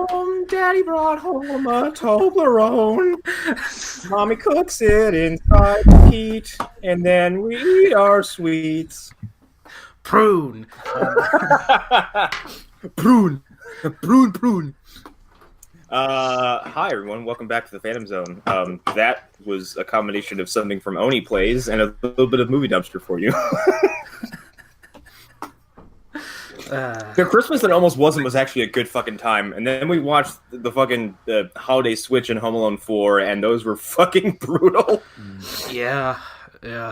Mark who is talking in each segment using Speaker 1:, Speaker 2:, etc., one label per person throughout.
Speaker 1: home. Daddy brought home a Toblerone. Mommy cooks it inside the heat, and then we eat our sweets.
Speaker 2: Prune.
Speaker 1: Prune. Prune. Hi everyone, welcome back to the Phantom Zone. That was a combination of something from Oni Plays and a little bit of Movie Dumpster for you. The Christmas that almost wasn't was actually a good fucking time, and then we watched the fucking Holiday Switch and Home Alone 4, and those were fucking brutal.
Speaker 2: Yeah.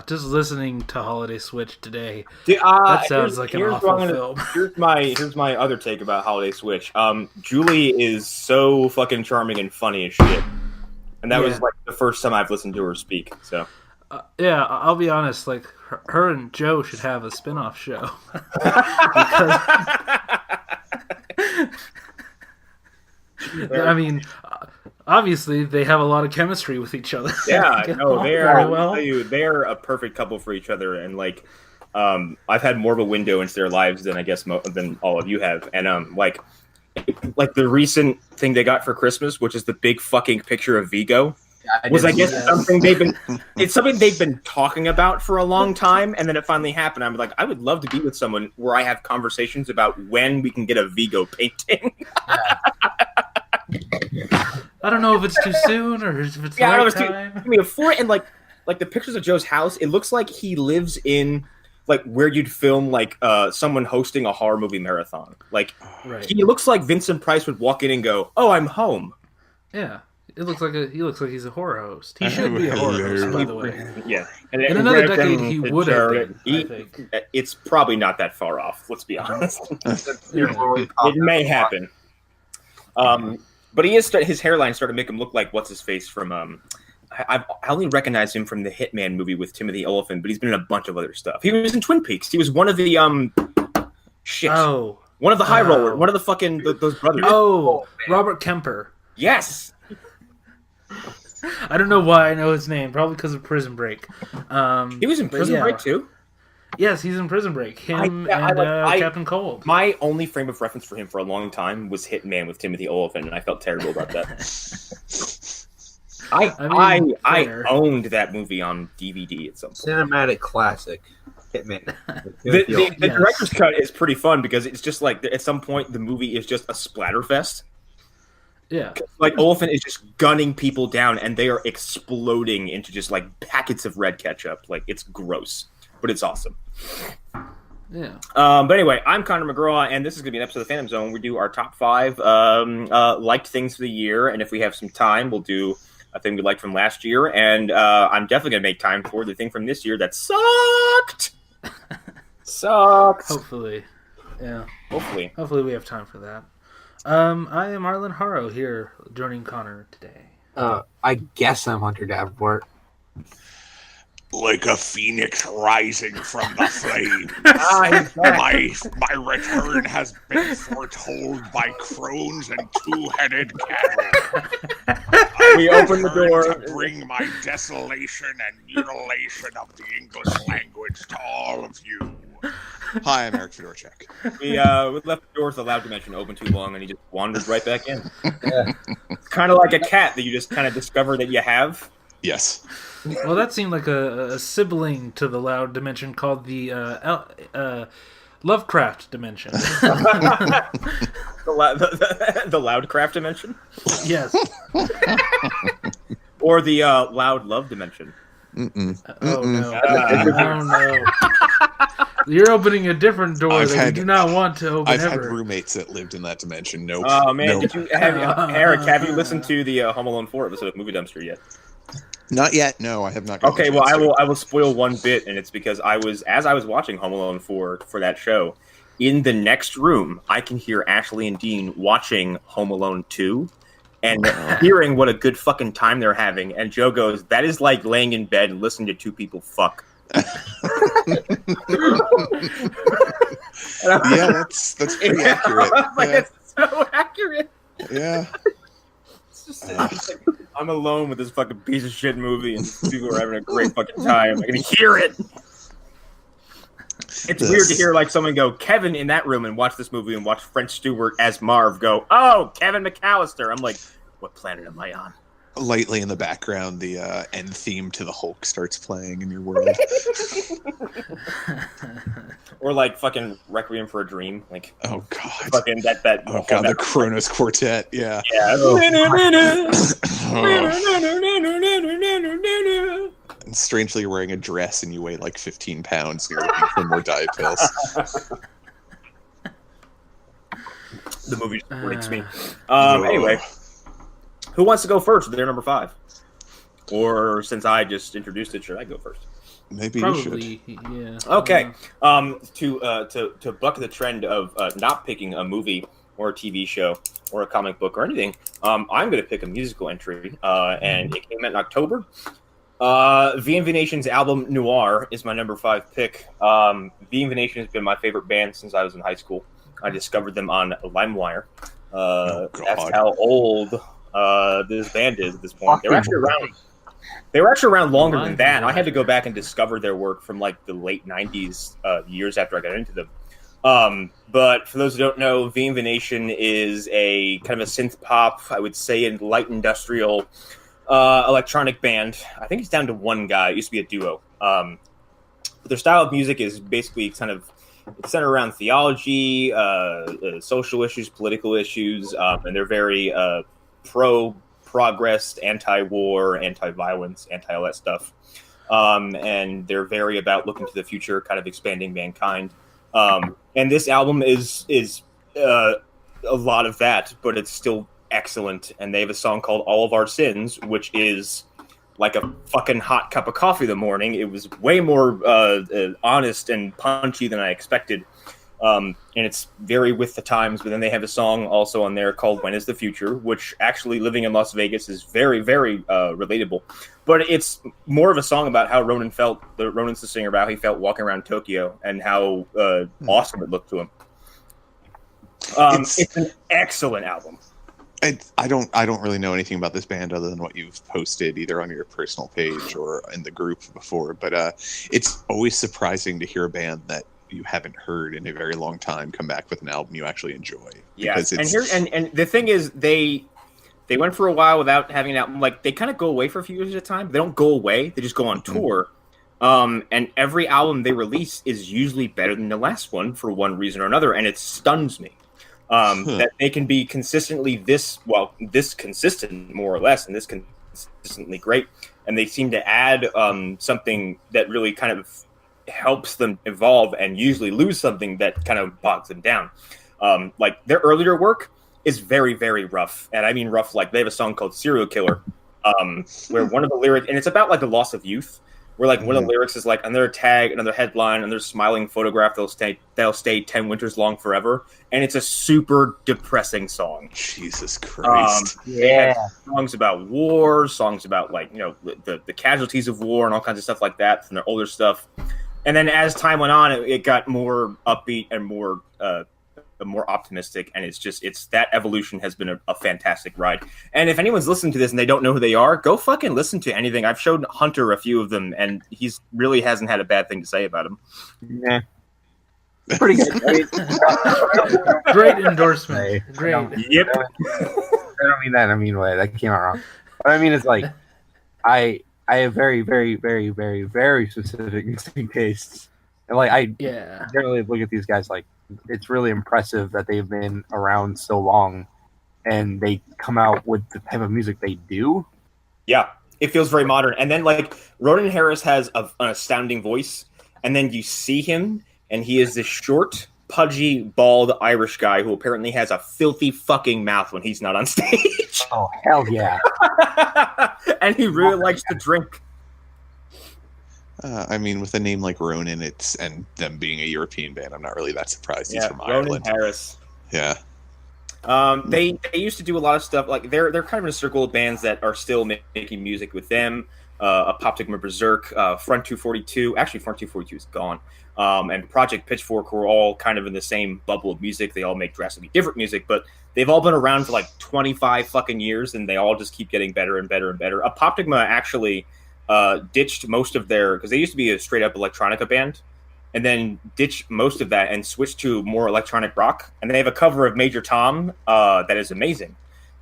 Speaker 2: Just listening to Holiday Switch today,
Speaker 1: Dude,
Speaker 2: that sounds like an awful film.
Speaker 1: Here's my other take about Holiday Switch. Julie is so fucking charming and funny as shit, and that was like the first time I've listened to her speak. So.
Speaker 2: I'll be honest. Like her and Joe should have a spin-off show. I mean, obviously they have a lot of chemistry with each other.
Speaker 1: Yeah, no, they are.
Speaker 2: Well.
Speaker 1: They're a perfect couple for each other, and like, I've had more of a window into their lives than I guess than all of you have, and like the recent thing they got for Christmas, which is the big fucking picture of Vigo. Was I guess something they've been talking about for a long time, and then it finally happened. I'm like, I would love to be with someone where I have conversations about when we can get a Vigo painting.
Speaker 2: I don't know if it's too soon or if it's the right time.
Speaker 1: I mean, and like the pictures of Joe's house, it looks like he lives in like where you'd film like someone hosting a horror movie marathon. Like He looks like Vincent Price would walk in and go, "Oh, I'm home."
Speaker 2: Yeah. He looks like he's a horror host. He should be a horror host, by the way.
Speaker 1: Yeah.
Speaker 2: In another decade, he would have been, I think.
Speaker 1: It's probably not that far off, let's be honest. It may happen. But his hairline started to make him look like what's-his-face from... I only recognize him from the Hitman movie with Timothy Olyphant, but he's been in a bunch of other stuff. He was in Twin Peaks. He was one of the... one of the high rollers. One of the fucking... those brothers.
Speaker 2: Oh, Robert Kemper.
Speaker 1: Yes!
Speaker 2: I don't know why I know his name. Probably because of Prison Break.
Speaker 1: He was in Prison Break too?
Speaker 2: Yes, he's in Prison Break. Captain Cold.
Speaker 1: My only frame of reference for him for a long time was Hitman with Timothy Olyphant, and I felt terrible about that. I owned that movie on DVD at some point.
Speaker 3: Cinematic classic. Hitman.
Speaker 1: The director's cut is pretty fun because it's just like at some point the movie is just a splatter fest.
Speaker 2: Yeah.
Speaker 1: Like Olyphant is just gunning people down and they are exploding into just like packets of red ketchup. Like it's gross, but it's awesome.
Speaker 2: Yeah.
Speaker 1: But anyway, I'm Connor McGraw, and this is going to be an episode of the Phantom Zone. We do our top 5 liked things for the year, and if we have some time, we'll do a thing we liked from last year. And I'm definitely going to make time for the thing from this year that sucked. Sucked.
Speaker 2: Hopefully. Yeah.
Speaker 1: Hopefully
Speaker 2: we have time for that. I am Arlen Harrow here, joining Connor today.
Speaker 3: I guess I'm Hunter Davenport.
Speaker 4: Like a phoenix rising from the flame. My return has been foretold by crones and two-headed cattle.
Speaker 1: We open the door
Speaker 4: to bring my desolation and mutilation of the English language to all of you.
Speaker 5: Hi, I'm Erik Fedorchak.
Speaker 1: We left the door to the loud dimension open too long, and he just wandered right back in. Yeah. It's kind of like a cat that you just kind of discover that you have.
Speaker 5: Yes.
Speaker 2: Well, that seemed like a sibling to the loud dimension called the Lovecraft dimension.
Speaker 1: The Loudcraft dimension?
Speaker 2: Yes.
Speaker 1: Or the Loud Love dimension.
Speaker 2: Oh, no. Oh, no. You're opening a different door that you do not want to open
Speaker 5: I've had roommates that lived in that dimension. Nope.
Speaker 1: Oh, man.
Speaker 5: Nope.
Speaker 1: Eric, have you listened to the Home Alone 4 episode of Movie Dumpster yet?
Speaker 5: Not yet. No, I have not.
Speaker 1: Okay, well, I will spoil one bit, and it's because as I was watching Home Alone 4 for that show, in the next room, I can hear Ashley and Dean watching Home Alone 2 and hearing what a good fucking time they're having. And Joe goes, "That is like laying in bed and listening to two people fuck."
Speaker 5: Yeah, that's pretty accurate.
Speaker 1: Like,
Speaker 5: yeah.
Speaker 1: It's so accurate.
Speaker 5: Yeah.
Speaker 1: I'm alone with this fucking piece of shit movie, and people are having a great fucking time. I can hear it. It's weird to hear like someone go, Kevin in that room and watch this movie and watch French Stewart as Marv go, oh, Kevin McAllister. I'm like, what planet am I on?
Speaker 5: Lightly in the background, the end theme to the Hulk starts playing in your world.
Speaker 1: Or like fucking Requiem for a Dream. Like,
Speaker 5: oh god,
Speaker 1: fucking that.
Speaker 5: Oh god, the Kronos Quartet. Yeah. And strangely, you're wearing a dress and you weigh like 15 pounds. And you're looking for more diet pills.
Speaker 1: The movie just breaks me. Anyway. Who wants to go first? They're number 5. Or since I just introduced it, should I go first?
Speaker 5: Maybe
Speaker 2: Probably,
Speaker 5: you should.
Speaker 2: Yeah.
Speaker 1: Okay. To buck the trend of not picking a movie or a TV show or a comic book or anything, I'm going to pick a musical entry, and it came out in October. VMV Nation's album Noir is my number 5 pick. VMV Nation has been my favorite band since I was in high school. I discovered them on LimeWire. That's how old this band is at this point. They were actually around longer than that. I had to go back and discover their work from like the late 90s, years after I got into them. But for those who don't know, VMV Nation is a kind of a synth pop, I would say, in light industrial electronic band. I think it's down to one guy. It used to be a duo. But their style of music is basically kind of centered around theology, social issues, political issues, and they're very pro-progress, anti-war, anti-violence, anti-all that stuff. And they're very about looking to the future, kind of expanding mankind. And this album is a lot of that, but it's still excellent. And they have a song called All of Our Sins, which is like a fucking hot cup of coffee in the morning. It was way more honest and punchy than I expected. And it's very with the times, but then they have a song also on there called When is the Future, which actually living in Las Vegas is very, very relatable. But it's more of a song about how Ronan felt, Ronan's the singer, about how he felt walking around Tokyo and how awesome it looked to him. It's an excellent album.
Speaker 5: I don't really know anything about this band other than what you've posted either on your personal page or in the group before, but it's always surprising to hear a band that you haven't heard in a very long time come back with an album you actually enjoy.
Speaker 1: Yeah, and the thing is, they went for a while without having an album. Like, they kind of go away for a few years at a time. They don't go away; they just go on tour. And every album they release is usually better than the last one for one reason or another, and it stuns me that they can be consistently this consistent, more or less, and this consistently great. And they seem to add something that really kind of helps them evolve and usually lose something that kind of bogs them down. Like their earlier work is very, very rough. And I mean rough, like they have a song called Serial Killer, where one of the lyrics, and it's about like the loss of youth, where like one of the lyrics is like, another tag, another headline, another smiling photograph, they'll stay 10 winters long forever. And it's a super depressing song.
Speaker 5: Jesus Christ.
Speaker 1: They have songs about war, songs about like, you know, the casualties of war and all kinds of stuff like that from their older stuff. And then as time went on, it got more upbeat and more optimistic. And it's that evolution has been a fantastic ride. And if anyone's listening to this and they don't know who they are, go fucking listen to anything. I've showed Hunter a few of them, and he's really hasn't had a bad thing to say about them.
Speaker 3: Yeah. Pretty good.
Speaker 2: Great endorsement. Great.
Speaker 1: Yep.
Speaker 3: I don't mean that in a mean way. That came out wrong. But I mean, it's like, I have very, very, very, very, very specific music tastes. And like, I generally look at these guys like, it's really impressive that they've been around so long and they come out with the type of music they do.
Speaker 1: Yeah, it feels very modern. And then like Ronan Harris has an astounding voice, and then you see him and he is this short, pudgy, bald Irish guy who apparently has a filthy fucking mouth when he's not on stage.
Speaker 3: Oh, hell yeah.
Speaker 1: And he really likes to drink.
Speaker 5: I mean, with a name like Ronan, and them being a European band, I'm not really that surprised he's from
Speaker 1: Ronan
Speaker 5: Ireland.
Speaker 1: Harris.
Speaker 5: Yeah.
Speaker 1: They used to do a lot of stuff. Like they're kind of in a circle of bands that are still making music with them. Apoptygma Berserk, Front 242. Actually, Front 242 is gone. And Project Pitchfork were all kind of in the same bubble of music. They all make drastically different music, but they've all been around for like 25 fucking years, and they all just keep getting better and better and better. Apoptygma actually ditched most of their, because they used to be a straight up electronica band, and then ditch most of that and switch to more electronic rock. And they have a cover of Major Tom that is amazing.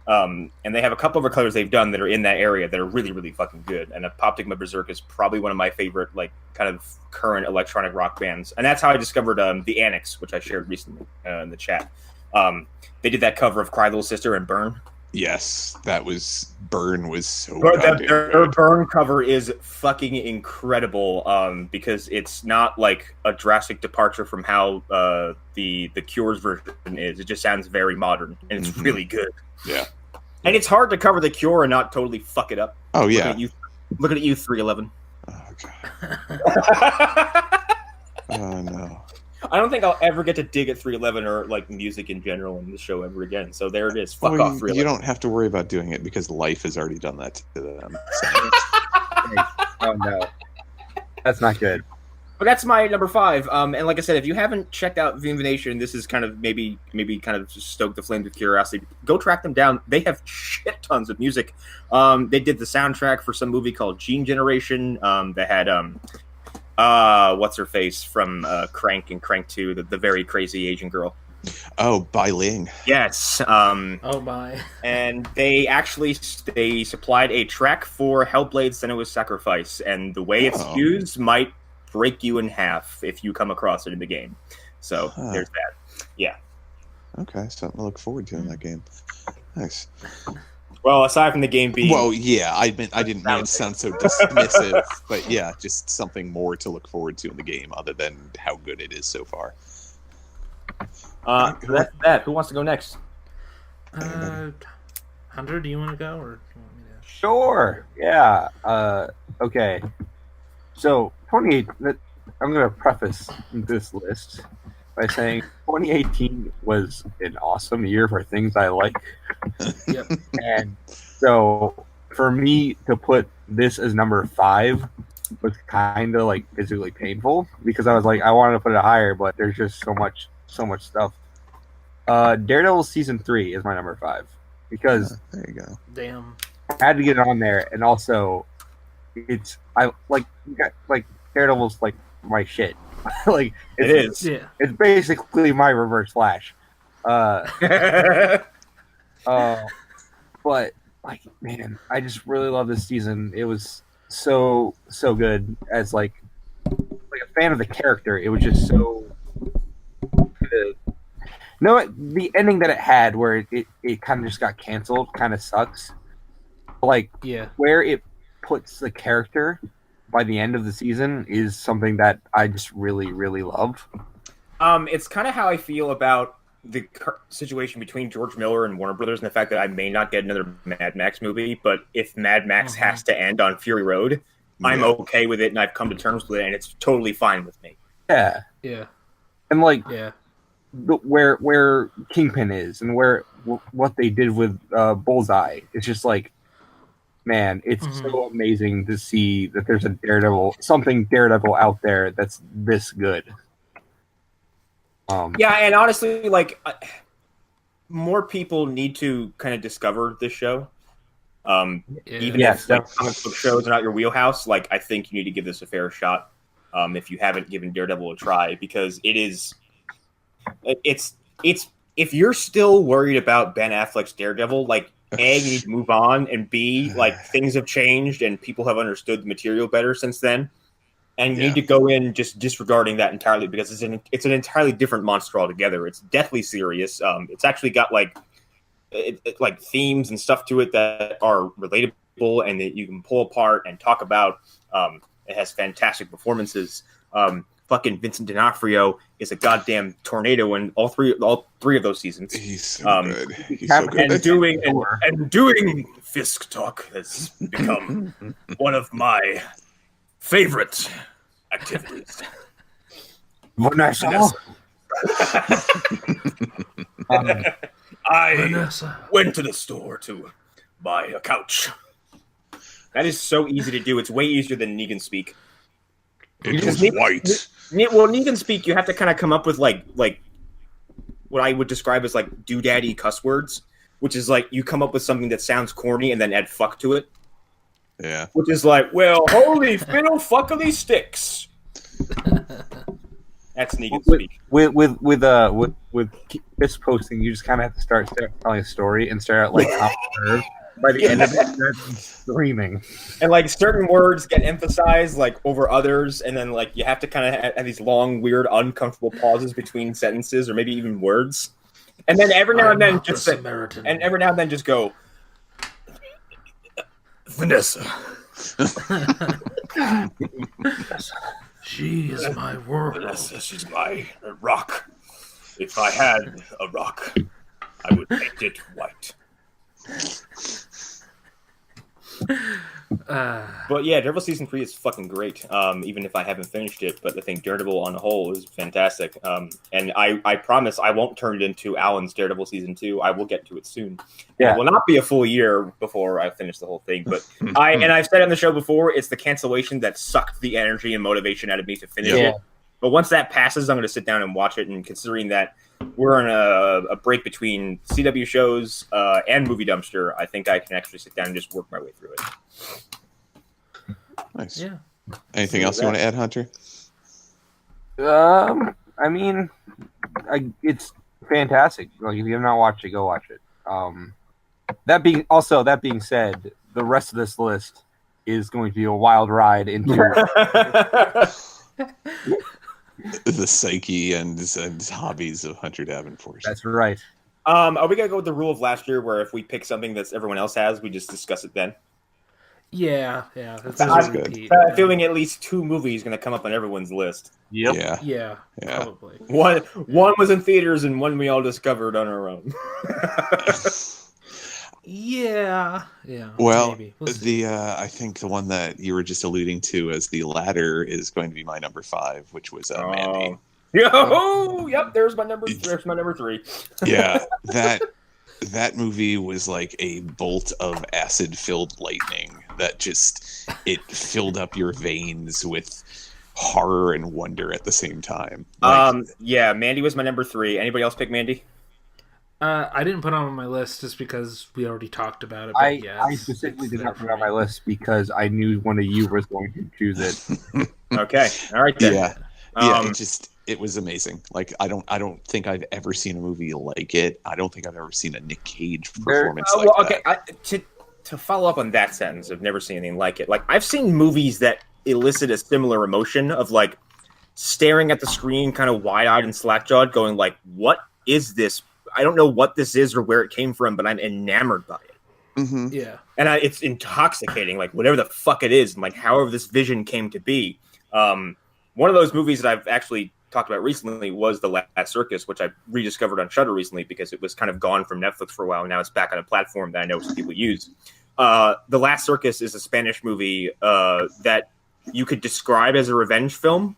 Speaker 1: And they have a couple of covers they've done that are in that area that are really, really fucking good. And Apoptigma Berserk is probably one of my favorite, like, kind of current electronic rock bands. And that's how I discovered the Annex, which I shared recently in the chat. They did that cover of Cry Little Sister and Burn.
Speaker 5: Yes, Burn was so
Speaker 1: their Burn cover is fucking incredible because it's not like a drastic departure from how the Cure's version is. It just sounds very modern, and it's really good.
Speaker 5: Yeah.
Speaker 1: And it's hard to cover the Cure and not totally fuck it up.
Speaker 5: Oh, yeah.
Speaker 1: Looking at you 311.
Speaker 5: Oh, God. Oh, no.
Speaker 1: I don't think I'll ever get to dig at 311 or like music in general in the show ever again. So there it is. Fuck off 311.
Speaker 5: You don't have to worry about doing it because life has already done that to them. So.
Speaker 3: Oh no, that's not good.
Speaker 1: But that's my number 5. And like I said, if you haven't checked out Viva Nation, this is kind of maybe kind of stoke the flames of curiosity. Go track them down. They have shit tons of music. They did the soundtrack for some movie called Gene Generation. They had what's her face from Crank and Crank 2, the very crazy Asian girl.
Speaker 5: Oh, Bai Ling.
Speaker 1: Yes.
Speaker 2: Oh my.
Speaker 1: And they supplied a track for Hellblade's Senua's Sacrifice, and the way it's used might break you in half if you come across it in the game. So there's that. Yeah.
Speaker 5: Okay, something to look forward to in that game. Nice.
Speaker 1: Well, aside from the game being...
Speaker 5: Well, yeah, I didn't mean it sound so dismissive, but yeah, just something more to look forward to in the game other than how good it is so far.
Speaker 1: That's that. Who wants to go next?
Speaker 2: Hunter, do you want to go, or do you want me to?
Speaker 3: Sure. Yeah. Okay. So, 28. I'm going to preface this list by saying 2018 was an awesome year for things I like.
Speaker 2: Yep.
Speaker 3: And so, for me to put this as number 5 was kind of like physically painful because I was like, I wanted to put it higher, but there's just so much stuff. Daredevil season 3 is my number 5 because
Speaker 5: there you go.
Speaker 2: Damn.
Speaker 3: I had to get it on there, and also Daredevil's like my shit. Like
Speaker 1: it's
Speaker 3: It's basically my Reverse Flash. But like, man, I just really love this season. It was so good. As like a fan of the character, it was just so good. No, the ending that it had, where it kind of just got canceled, kind of sucks. Like, where it puts the character by the end of the season is something that I just really, really love.
Speaker 1: It's kind of how I feel about the situation between George Miller and Warner Brothers and the fact that I may not get another Mad Max movie, but if Mad Max has to end on Fury Road, I'm okay with it, and I've come to terms with it, and it's totally fine with me.
Speaker 3: Yeah.
Speaker 2: Yeah.
Speaker 3: And like, where Kingpin is and what they did with Bullseye, it's just like, man, it's so amazing to see that there's a Daredevil out there that's this good.
Speaker 1: Yeah, and honestly, like, more people need to kind of discover this show. Even if like comic book shows are not your wheelhouse, like, I think you need to give this a fair shot. If you haven't given Daredevil a try, because it's if you're still worried about Ben Affleck's Daredevil, like, A, you need to move on, and B, like, things have changed and people have understood the material better since then. And you need to go in just disregarding that entirely, because it's an entirely different monster altogether. It's deathly serious. It's actually got like themes and stuff to it that are relatable and that you can pull apart and talk about. It has fantastic performances. Fucking Vincent D'Onofrio is a goddamn tornado in all three of those seasons.
Speaker 5: He's so good. He's so good.
Speaker 1: And doing Fisk talk has become one of my favorite activities.
Speaker 3: Vanessa.
Speaker 1: I went to the store to buy a couch. That is so easy to do. It's way easier than Negan speak.
Speaker 4: It was white.
Speaker 1: Well, Negan speak, you have to kind of come up with like what I would describe as like doodaddy cuss words, which is like you come up with something that sounds corny and then add fuck to it.
Speaker 5: Yeah.
Speaker 1: Which is like, well, holy fiddle fuckily sticks. That's Negan's speech.
Speaker 3: With this posting, you just kind of have to start telling a story and start out like curve. By the end of it, you're screaming.
Speaker 1: And like certain words get emphasized like over others, and then like you have to kind of have these long, weird, uncomfortable pauses between sentences or maybe even words. And then every now and then just go Vanessa.
Speaker 2: She is my world.
Speaker 1: Vanessa, she's my rock. If I had a rock, I would paint it white. But yeah, Daredevil season 3 is fucking great. Even if I haven't finished it, but I think Daredevil on the whole is fantastic. And I promise I won't turn it into Alan's Daredevil season 2. I will get to it soon.
Speaker 3: Yeah.
Speaker 1: It will not be a full year before I finish the whole thing. But I've said on the show before, it's the cancellation that sucked the energy and motivation out of me to finish it. But once that passes, I'm going to sit down and watch it. And considering that we're on a break between CW shows and Movie Dumpster, I think I can actually sit down and just work my way through it.
Speaker 5: Nice.
Speaker 2: Yeah.
Speaker 5: Anything else you want to add, Hunter?
Speaker 3: I mean, it's fantastic. Like, if you have not watched it, go watch it. That being said, the rest of this list is going to be a wild ride into
Speaker 5: the psyche and hobbies of Hunter Davenport.
Speaker 3: That's right.
Speaker 1: Are we gonna go with the rule of last year, where if we pick something that everyone else has, we just discuss it then?
Speaker 2: Yeah.
Speaker 5: Sounds good.
Speaker 1: Feeling at least 2 movies going to come up on everyone's list.
Speaker 3: Yep.
Speaker 2: Yeah. Probably.
Speaker 1: One was in theaters and one we all discovered on our own.
Speaker 2: Yeah.
Speaker 5: Well,
Speaker 2: maybe. We'll
Speaker 5: I think the one that you were just alluding to as the latter is going to be my number 5, which was Mandy.
Speaker 1: Yep. There's my number 3.
Speaker 5: Yeah, that movie was like a bolt of acid-filled lightning that just it filled up your veins with horror and wonder at the same time.
Speaker 1: Yeah, Mandy was my number 3. Anybody else pick Mandy?
Speaker 2: I didn't put it on my list just because we already talked about it.
Speaker 3: I specifically did not put it on my list because I knew one of you was going to choose it.
Speaker 1: Okay, all right then.
Speaker 5: Yeah, it was amazing. Like I don't think I've ever seen a movie like it. I don't think I've ever seen a Nick Cage performance that.
Speaker 1: To follow up on that sentence, I've never seen anything like it. Like I've seen movies that elicit a similar emotion of like staring at the screen, kind of wide-eyed and slack-jawed, going like, "What is this? I don't know what this is or where it came from, but I'm enamored by it."
Speaker 5: Mm-hmm.
Speaker 2: Yeah,
Speaker 1: and it's intoxicating. Like whatever the fuck it is, and like however this vision came to be. One of those movies that I've actually talked about recently was The Last Circus, which I rediscovered on Shudder recently because it was kind of gone from Netflix for a while. And now it's back on a platform that I know some people use. The Last Circus is a Spanish movie that you could describe as a revenge film,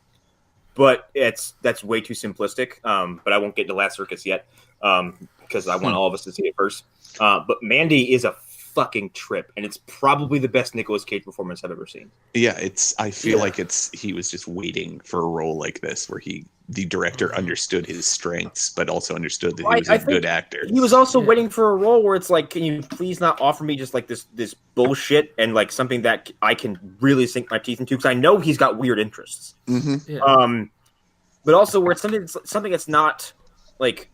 Speaker 1: but that's way too simplistic. But I won't get to Last Circus yet because I want all of us to see it first. But Mandy is a fucking trip, and it's probably the best Nicolas Cage performance I've ever seen.
Speaker 5: Yeah, I feel like he was just waiting for a role like this where the director understood his strengths but also understood that he was a good actor.
Speaker 1: He was also waiting for a role where it's like, can you please not offer me just like this bullshit and like something that I can really sink my teeth into, because I know he's got weird interests. But also where it's something that's not like,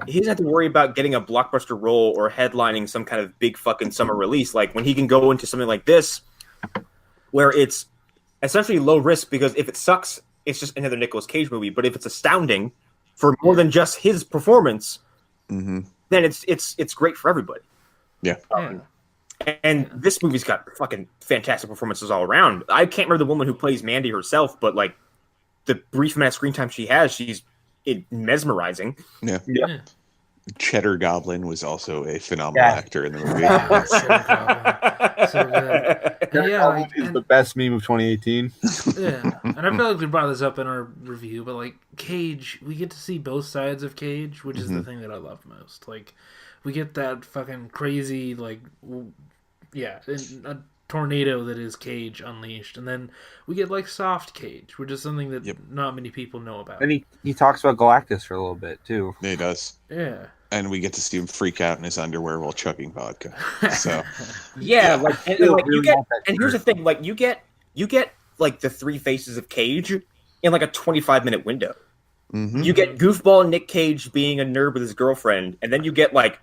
Speaker 1: he doesn't have to worry about getting a blockbuster role or headlining some kind of big fucking summer release. Like when he can go into something like this, where it's essentially low risk, because if it sucks, it's just another Nicolas Cage movie. But if it's astounding for more than just his performance, then it's great for everybody.
Speaker 5: Yeah.
Speaker 1: And this movie's got fucking fantastic performances all around. I can't remember the woman who plays Mandy herself, but like the brief amount of screen time she has, she's mesmerizing.
Speaker 5: Yeah. Cheddar Goblin was also a phenomenal actor in the movie.
Speaker 2: So good.
Speaker 3: Is the best meme of 2018.
Speaker 2: Yeah, and I feel like we brought this up in our review, but like Cage, we get to see both sides of Cage, which is the thing that I love most. Like, we get that fucking crazy, like, a tornado that is Cage unleashed, and then we get like soft Cage, which is something that not many people know about.
Speaker 3: And he talks about Galactus for a little bit too.
Speaker 5: He does.
Speaker 2: Yeah.
Speaker 5: And we get to see him freak out in his underwear while chugging vodka. So
Speaker 1: and here's the thing, like you get like the 3 faces of Cage, in like a 25-minute window.
Speaker 5: Mm-hmm.
Speaker 1: You get goofball Nick Cage being a nerd with his girlfriend, and then you get like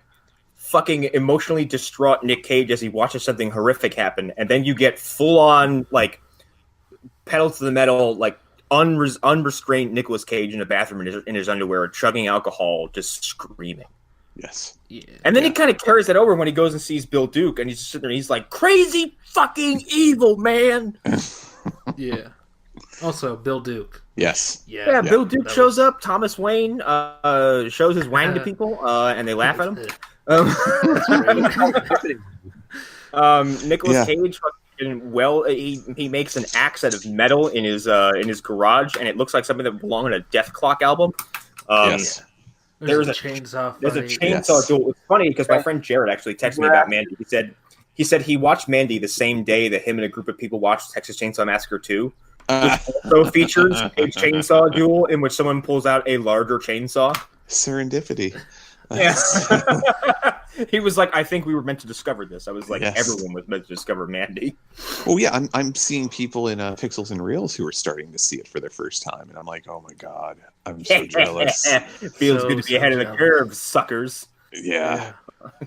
Speaker 1: fucking emotionally distraught Nick Cage as he watches something horrific happen, and then you get full on like pedal to the metal, like unrestrained Nicolas Cage in a bathroom in his underwear, chugging alcohol, just screaming.
Speaker 5: Yes.
Speaker 2: Yeah.
Speaker 1: And then he kind of carries that over when he goes and sees Bill Duke, and he's just sitting there, he's like, crazy fucking evil, man.
Speaker 2: Yeah. Also, Bill Duke.
Speaker 5: Yes.
Speaker 1: Yeah, Bill Duke shows up. Thomas Wayne shows his wang to people, and they laugh at him. Nicolas Cage, he makes an axe out of metal in his garage, and it looks like something that would belong on a Death Clock album.
Speaker 2: Yes. There's a chainsaw.
Speaker 1: There's a chainsaw duel. It's funny because my friend Jared actually texted me about Mandy. He said he watched Mandy the same day that him and a group of people watched Texas Chainsaw Massacre 2, which also features a chainsaw duel in which someone pulls out a larger chainsaw.
Speaker 5: Serendipity.
Speaker 1: Yes. He was like, I think we were meant to discover this. I was like, everyone was meant to discover Mandy.
Speaker 5: Well, yeah, I'm seeing people in Pixels and Reels who are starting to see it for their first time, and I'm like, oh my god, I'm so jealous.
Speaker 1: It feels good to be ahead of the curve, suckers.
Speaker 5: Yeah.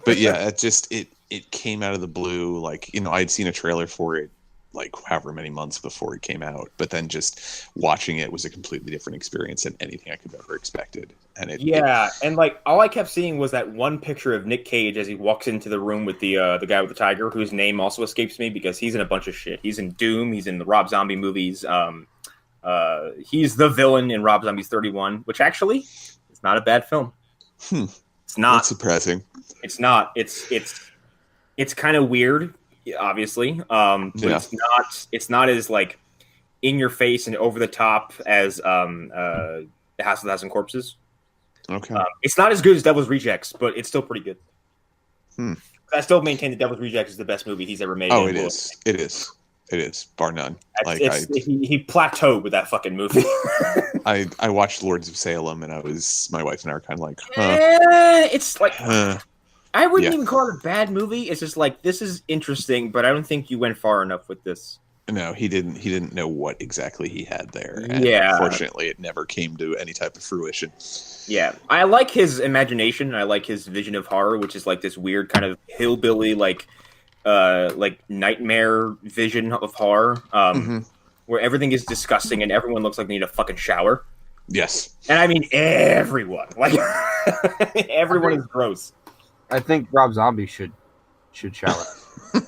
Speaker 5: But yeah, it came out of the blue. Like, I'd seen a trailer for it like however many months before it came out, but then just watching it was a completely different experience than anything I could have ever expected. And
Speaker 1: and like all I kept seeing was that one picture of Nick Cage as he walks into the room with the guy with the tiger, whose name also escapes me because he's in a bunch of shit. He's in Doom, he's in the Rob Zombie movies. He's the villain in Rob Zombie's 31, which actually is not a bad film. It's not.
Speaker 5: That's surprising.
Speaker 1: It's not. It's kind of weird, obviously. But it's not as like in your face and over the top as The House of a Thousand Corpses.
Speaker 5: Okay.
Speaker 1: It's not as good as Devil's Rejects, but it's still pretty good. I still maintain that Devil's Rejects is the best movie he's ever made.
Speaker 5: Oh, it is. It is, bar none.
Speaker 1: He plateaued with that fucking movie.
Speaker 5: I watched Lords of Salem, and my wife and I were kind of like,
Speaker 1: it's like I wouldn't even call it a bad movie. It's just like, this is interesting, but I don't think you went far enough with this.
Speaker 5: No, he didn't know what exactly he had there. And unfortunately, it never came to any type of fruition.
Speaker 1: Yeah, I like his imagination. I like his vision of horror, which is like this weird kind of hillbilly, like nightmare vision of horror, where everything is disgusting and everyone looks like they need a fucking shower.
Speaker 5: Yes,
Speaker 1: and I mean everyone. Like everyone is gross.
Speaker 3: I think Rob Zombie should shower.
Speaker 1: He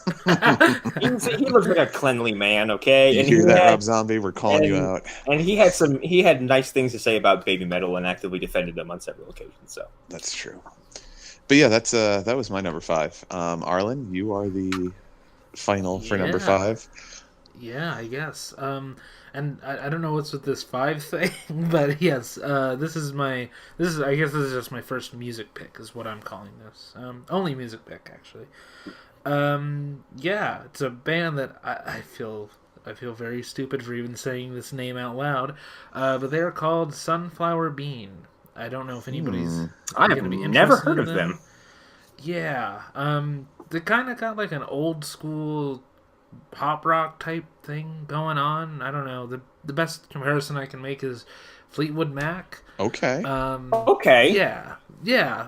Speaker 1: looks like a cleanly man, okay?
Speaker 5: You hear that, Rob Zombie? We're calling you out.
Speaker 1: And he had nice things to say about baby metal and actively defended them on several occasions. So
Speaker 5: that's true. But yeah, that was my number 5. Arlen, you are the final for number 5.
Speaker 2: Yeah, I guess. And I don't know what's with this 5 thing, but yes, this is just my first music pick, is what I'm calling this. Only music pick, actually. Yeah, it's a band that I feel very stupid for even saying this name out loud, but they are called Sunflower Bean. I don't know if anybody's
Speaker 1: I have never heard of them.
Speaker 2: Yeah, they kind of got like an old school pop rock type thing going on. I don't know. The best comparison I can make is Fleetwood Mac.
Speaker 5: Okay.
Speaker 1: Okay.
Speaker 2: Yeah. Yeah,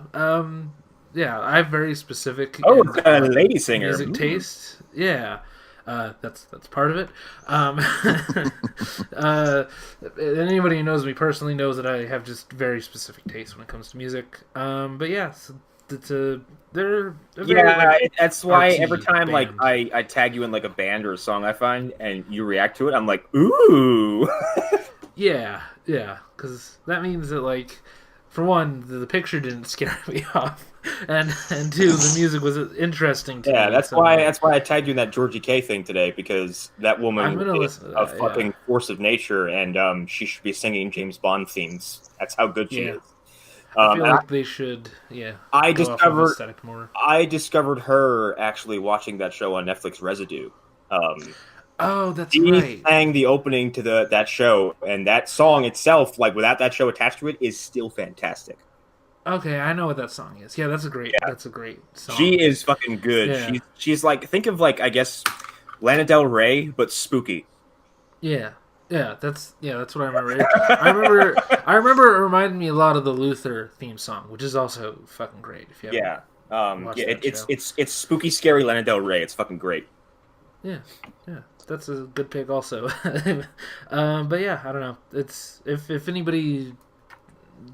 Speaker 2: I have very specific
Speaker 1: lady singer
Speaker 2: music taste. Yeah. That's part of it. Anybody who knows me personally knows that I have just very specific taste when it comes to music. But yeah, so they're very,
Speaker 1: that's why every time
Speaker 2: band.
Speaker 1: like I tag you in like a band or a song I find and you react to it, I'm like, ooh.
Speaker 2: yeah, because that means that, like, for one, the picture didn't scare me off, and two, the music was interesting to me.
Speaker 1: Yeah, that's why I tagged you in that Georgie K thing today, because that woman is a fucking force of nature, and she should be singing James Bond themes. That's how good she is.
Speaker 2: I feel like they should,
Speaker 1: I discovered her actually watching that show on Netflix, Residue.
Speaker 2: Oh, that's
Speaker 1: she
Speaker 2: right.
Speaker 1: sang the opening to that show, and that song itself, like without that show attached to it, is still fantastic.
Speaker 2: Okay, I know what that song is. Yeah, that's a great song.
Speaker 1: She is fucking good.
Speaker 2: Yeah.
Speaker 1: She's like, think of like, I guess, Lana Del Rey, but spooky.
Speaker 2: Yeah. that's what I remember. I remember it reminded me a lot of the Luther theme song, which is also fucking great. If you
Speaker 1: it's spooky, scary Lana Del Rey. It's fucking great.
Speaker 2: Yeah, that's a good pick also. But yeah, I don't know. It's if anybody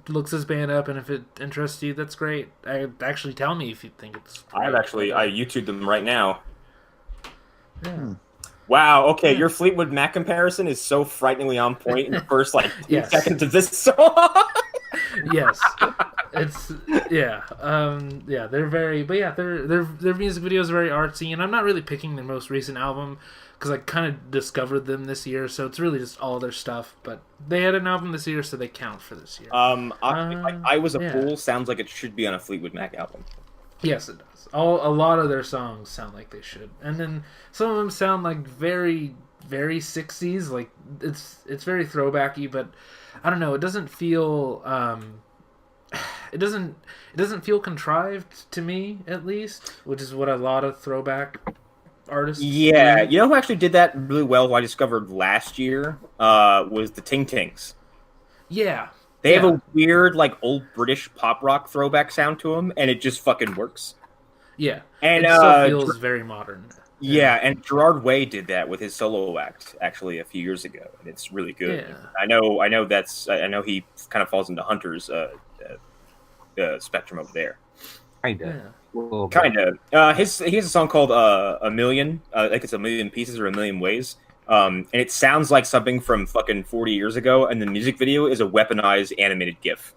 Speaker 2: looks this band up and if it interests you, that's great. Actually tell me if you think it's great.
Speaker 1: I YouTubed them right now.
Speaker 2: Yeah.
Speaker 1: Wow, okay, your Fleetwood Mac comparison is so frighteningly on point in the first 2 seconds of this song.
Speaker 2: Yes. It's they're very, but yeah, their music videos are very artsy, and I'm not really picking their most recent album because I kind of discovered them this year, so it's really just all their stuff. But they had an album this year, so they count for this year.
Speaker 1: I Was a Fool sounds like it should be on a Fleetwood Mac album.
Speaker 2: Yes, it does. A lot of their songs sound like they should, and then some of them sound like very, very 60s. Like it's very throwbacky, but I don't know. It doesn't feel it doesn't feel contrived to me, at least, which is what a lot of throwback artists.
Speaker 1: Yeah,
Speaker 2: do.
Speaker 1: you know who actually did that really well? Who I discovered last year was the Ting Tings.
Speaker 2: Yeah.
Speaker 1: They have a weird, old British pop rock throwback sound to them, and it just fucking works.
Speaker 2: Yeah,
Speaker 1: and
Speaker 2: it still feels very modern.
Speaker 1: Yeah, and Gerard Way did that with his solo act actually a few years ago, and it's really good.
Speaker 2: Yeah.
Speaker 1: I know he kind of falls into Hunter's spectrum over there.
Speaker 3: Kinda.
Speaker 1: He has a song called "A Million," like it's a million pieces or a million ways. And it sounds like something from fucking 40 years ago, and the music video is a weaponized animated GIF.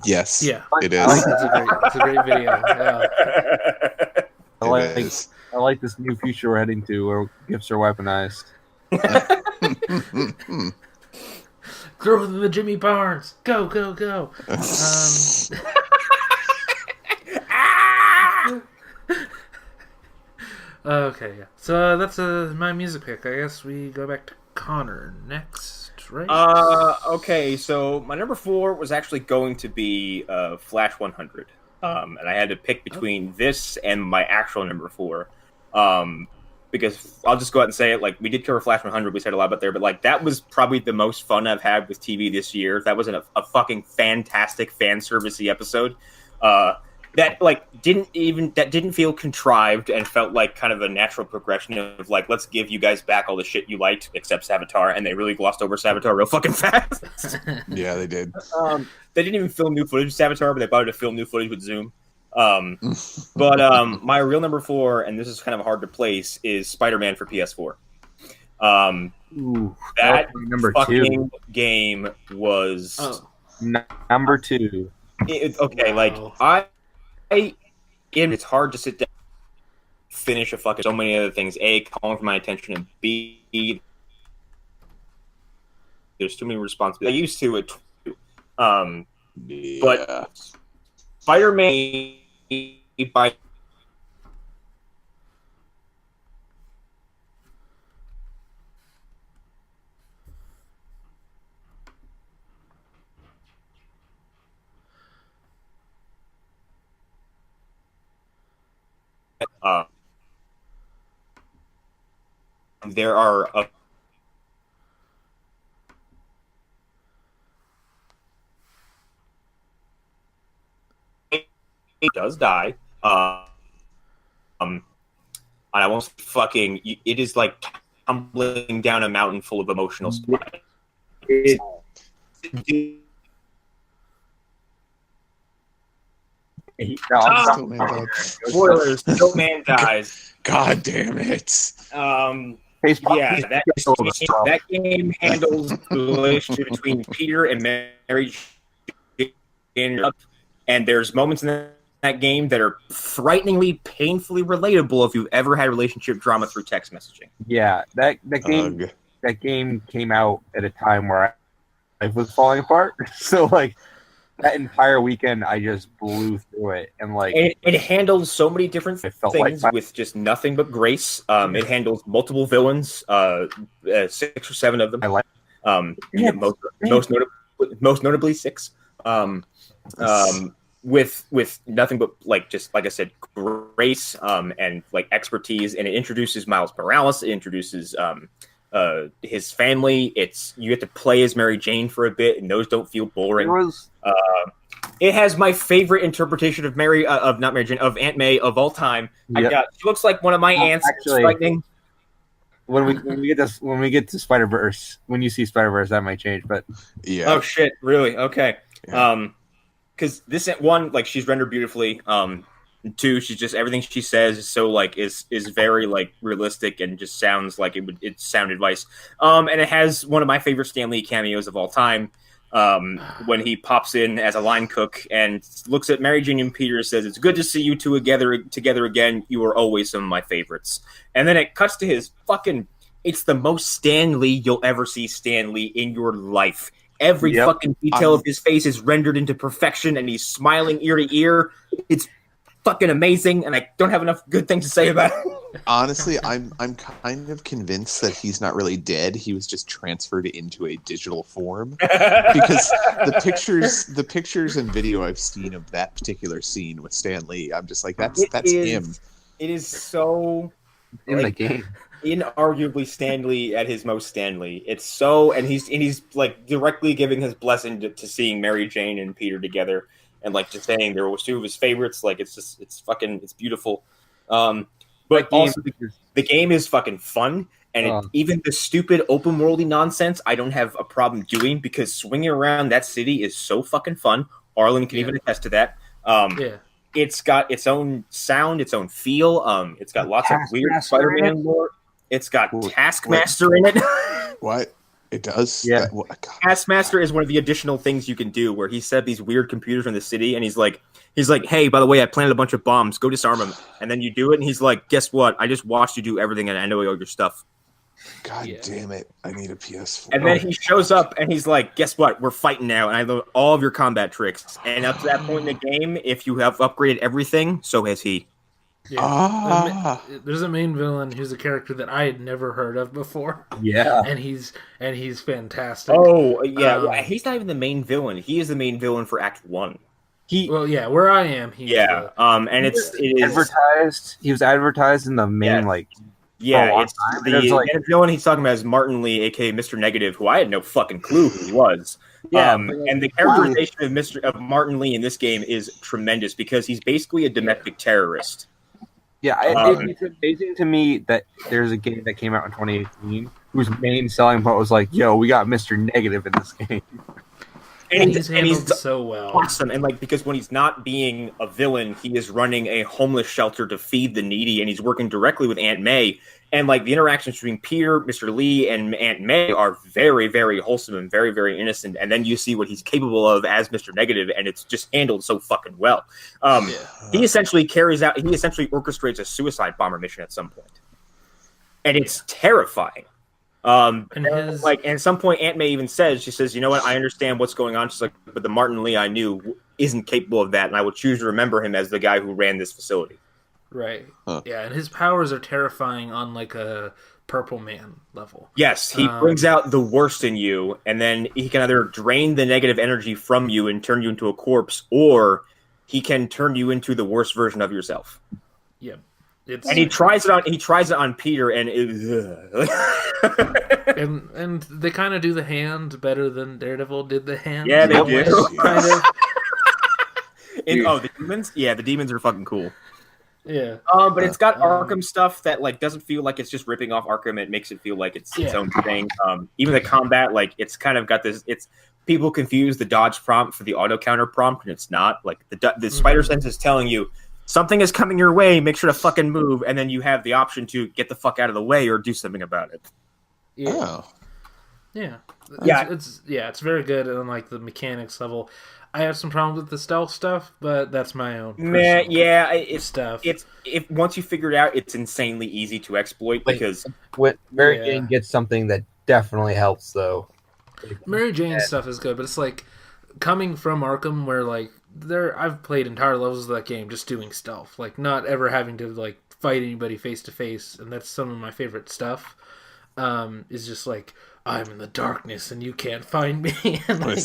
Speaker 5: Yes,
Speaker 2: yeah,
Speaker 5: it is.
Speaker 2: It's a great video. Yeah.
Speaker 3: I like this new future we're heading to, where GIFs are weaponized.
Speaker 2: Throw them to Jimmy Barnes. Go, go, go. Okay, yeah. So that's my music pick. I guess we go back to Connor next, right?
Speaker 1: Okay, so my number 4 was actually going to be Flash 100. And I had to pick between this and my actual number 4. Because I'll just go out and say it, we did cover Flash 100, we said a lot about there, but that was probably the most fun I've had with TV this year. That was a fucking fantastic fan servicey episode. That didn't feel contrived and felt like kind of a natural progression of let's give you guys back all the shit you liked except Savitar, and they really glossed over Savitar real fucking fast.
Speaker 5: Yeah, they did.
Speaker 1: They didn't even film new footage with Savitar, but they bought to film new footage with Zoom. But my real number 4, and this is kind of hard to place, is Spider-Man for PS4. That
Speaker 3: number
Speaker 1: fucking game was
Speaker 3: number 2.
Speaker 1: Wow. It's hard to sit down, finish a fucking so many other things. A, calling for my attention, and B, there's too many responsibilities. I used to it, but Spider-Man by there are he does die. And I won't fucking. It is like tumbling down a mountain full of emotional stuff. Spoilers! No man dies.
Speaker 5: God damn it!
Speaker 1: That game handles the relationship between Peter and Mary Jane, and there's moments in that game that are frighteningly, painfully relatable if you've ever had relationship drama through text messaging.
Speaker 3: Yeah, that game came out at a time where I was falling apart. So that entire weekend, I just blew through it, and
Speaker 1: it handles so many different things with just nothing but grace. It handles multiple villains, 6 or 7 of them. Most notably 6. With nothing but just like I said, grace and expertise, and it introduces Miles Morales. It introduces his family. You get to play as Mary Jane for a bit, and those don't feel boring. It has my favorite interpretation of Aunt May of all time.
Speaker 3: Yep.
Speaker 1: She looks like one of my aunts.
Speaker 3: Actually,
Speaker 1: frightening.
Speaker 3: When we get to Spider-Verse, when you see Spider-Verse, that might change. But
Speaker 5: Yeah.
Speaker 1: Oh shit! Really? Okay.
Speaker 5: Yeah.
Speaker 1: Because this one, like, she's rendered beautifully. Two, she's just everything she says is so like is very like realistic and just sounds like it's sound advice. And it has one of my favorite Stan Lee cameos of all time. When he pops in as a line cook and looks at Mary Jane and Peter and says, "It's good to see you two together again. You are always some of my favorites." And then it cuts to his fucking. It's the most Stan Lee you'll ever see Stan Lee in your life. Every fucking detail of his face is rendered into perfection, and he's smiling ear to ear. It's fucking amazing, and I don't have enough good things to say about it.
Speaker 5: Honestly, I'm kind of convinced that he's not really dead. He was just transferred into a digital form because the pictures and video I've seen of that particular scene with Stan Lee, I'm just like, that's him.
Speaker 1: It is so
Speaker 3: in the game,
Speaker 1: inarguably Stan Lee at his most Stan Lee. It's so, and he's like directly giving his blessing to seeing Mary Jane and Peter together. And like just saying there was two of his favorites, like it's beautiful. But also the game is fucking fun, and even the stupid open worldy nonsense I don't have a problem doing because swinging around that city is so fucking fun. Arlen can even attest to that. It's got its own sound, its own feel. It's got lots of weird Spider-Man lore. It's got Taskmaster in it.
Speaker 5: What? It does?
Speaker 3: Yeah.
Speaker 1: Taskmaster is one of the additional things you can do where he set these weird computers in the city and he's like, hey, by the way, I planted a bunch of bombs. Go disarm them. And then you do it and he's like, guess what? I just watched you do everything and I know all your stuff.
Speaker 5: God damn it. I need a PS4.
Speaker 1: And then he shows up and he's like, guess what? We're fighting now. And I know all of your combat tricks. And up to that point in the game, if you have upgraded everything, so has he.
Speaker 2: Yeah. There's a main villain who's a character that I had never heard of before.
Speaker 3: Yeah,
Speaker 2: and he's fantastic.
Speaker 1: Oh yeah, he's not even the main villain. He is the main villain for Act 1.
Speaker 2: Where I am,
Speaker 1: and it is
Speaker 3: advertised. He was advertised in the main
Speaker 1: it's the villain he's talking about is Martin Lee, aka Mr. Negative, who I had no fucking clue who he was. And the characterization of Martin Lee in this game is tremendous because he's basically a domestic terrorist.
Speaker 3: Yeah, it's amazing to me that there's a game that came out in 2018 whose main selling point was like, "Yo, we got Mr. Negative in this game."
Speaker 2: And he's so well.
Speaker 1: Awesome. And like, because when he's not being a villain, he is running a homeless shelter to feed the needy, and he's working directly with Aunt May. And like the interactions between Peter, Mr. Lee, and Aunt May are very, very wholesome and very, very innocent. And then you see what he's capable of as Mr. Negative, and it's just handled so fucking well. He essentially orchestrates a suicide bomber mission at some point. And it's terrifying. And at some point, Aunt May even says, you know what, I understand what's going on. She's like, but the Martin Lee I knew isn't capable of that, and I would choose to remember him as the guy who ran this facility.
Speaker 2: Right. Huh. Yeah, and his powers are terrifying on like a Purple Man level.
Speaker 1: Yes, he brings out the worst in you, and then he can either drain the negative energy from you and turn you into a corpse, or he can turn you into the worst version of yourself.
Speaker 2: Yeah.
Speaker 1: And he tries it on Peter, and
Speaker 2: and they kind of do the hand better than Daredevil did the hand.
Speaker 1: Yeah, they do. Kind of. The demons? Yeah, the demons are fucking cool.
Speaker 2: Yeah.
Speaker 1: But it's got Arkham stuff that like doesn't feel like it's just ripping off Arkham. It makes it feel like it's its own thing. Even the combat, like it's kind of got this. It's people confuse the dodge prompt for the auto counter prompt, and it's not. Like the spider sense is telling you something is coming your way. Make sure to fucking move, and then you have the option to get the fuck out of the way or do something about it.
Speaker 2: Yeah.
Speaker 5: Oh.
Speaker 2: Yeah. It's very good on like the mechanics level. I have some problems with the stealth stuff, but that's my own.
Speaker 1: Stuff. It's if once you figure it out, it's insanely easy to exploit because
Speaker 3: Mary Jane gets something that definitely helps though.
Speaker 2: Mary Jane stuff is good, but it's like coming from Arkham, where like I've played entire levels of that game just doing stealth, like not ever having to like fight anybody face to face, and that's some of my favorite stuff. Is just like, I'm in the darkness and you can't find me. And like,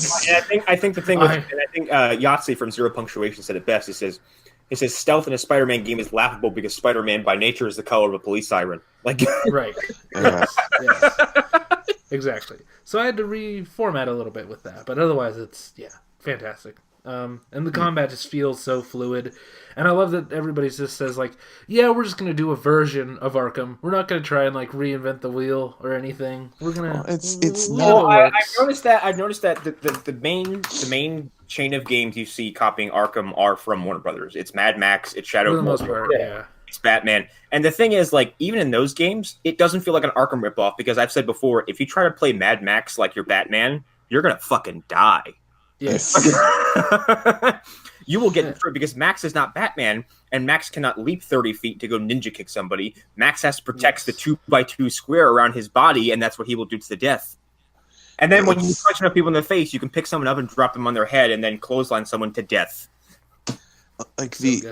Speaker 1: I think the thing with, and I think Yahtzee from Zero Punctuation said it best. He says, It says stealth in a Spider-Man game is laughable because Spider-Man by nature is the color of a police siren. Like,
Speaker 2: right.
Speaker 5: Yes.
Speaker 2: Exactly. So I had to reformat a little bit with that, but otherwise it's fantastic. And the combat just feels so fluid, and I love that everybody just says like, "Yeah, we're just gonna do a version of Arkham. We're not gonna try and like reinvent the wheel or anything. We're gonna."
Speaker 1: I've noticed that. I've noticed that the main chain of games you see copying Arkham are from Warner Brothers. It's Mad Max. It's Shadow.
Speaker 2: For the most part, yeah.
Speaker 1: It's Batman. And the thing is, like, even in those games, it doesn't feel like an Arkham ripoff because I've said before, if you try to play Mad Max like you're Batman, you're gonna fucking die.
Speaker 2: Yes.
Speaker 1: You will get through because Max is not Batman, and Max cannot leap 30 feet to go ninja kick somebody. Max has to protect the 2x2 square around his body, and that's what he will do to the death. And then when you punch enough people in the face, you can pick someone up and drop them on their head and then clothesline someone to death.
Speaker 5: Like the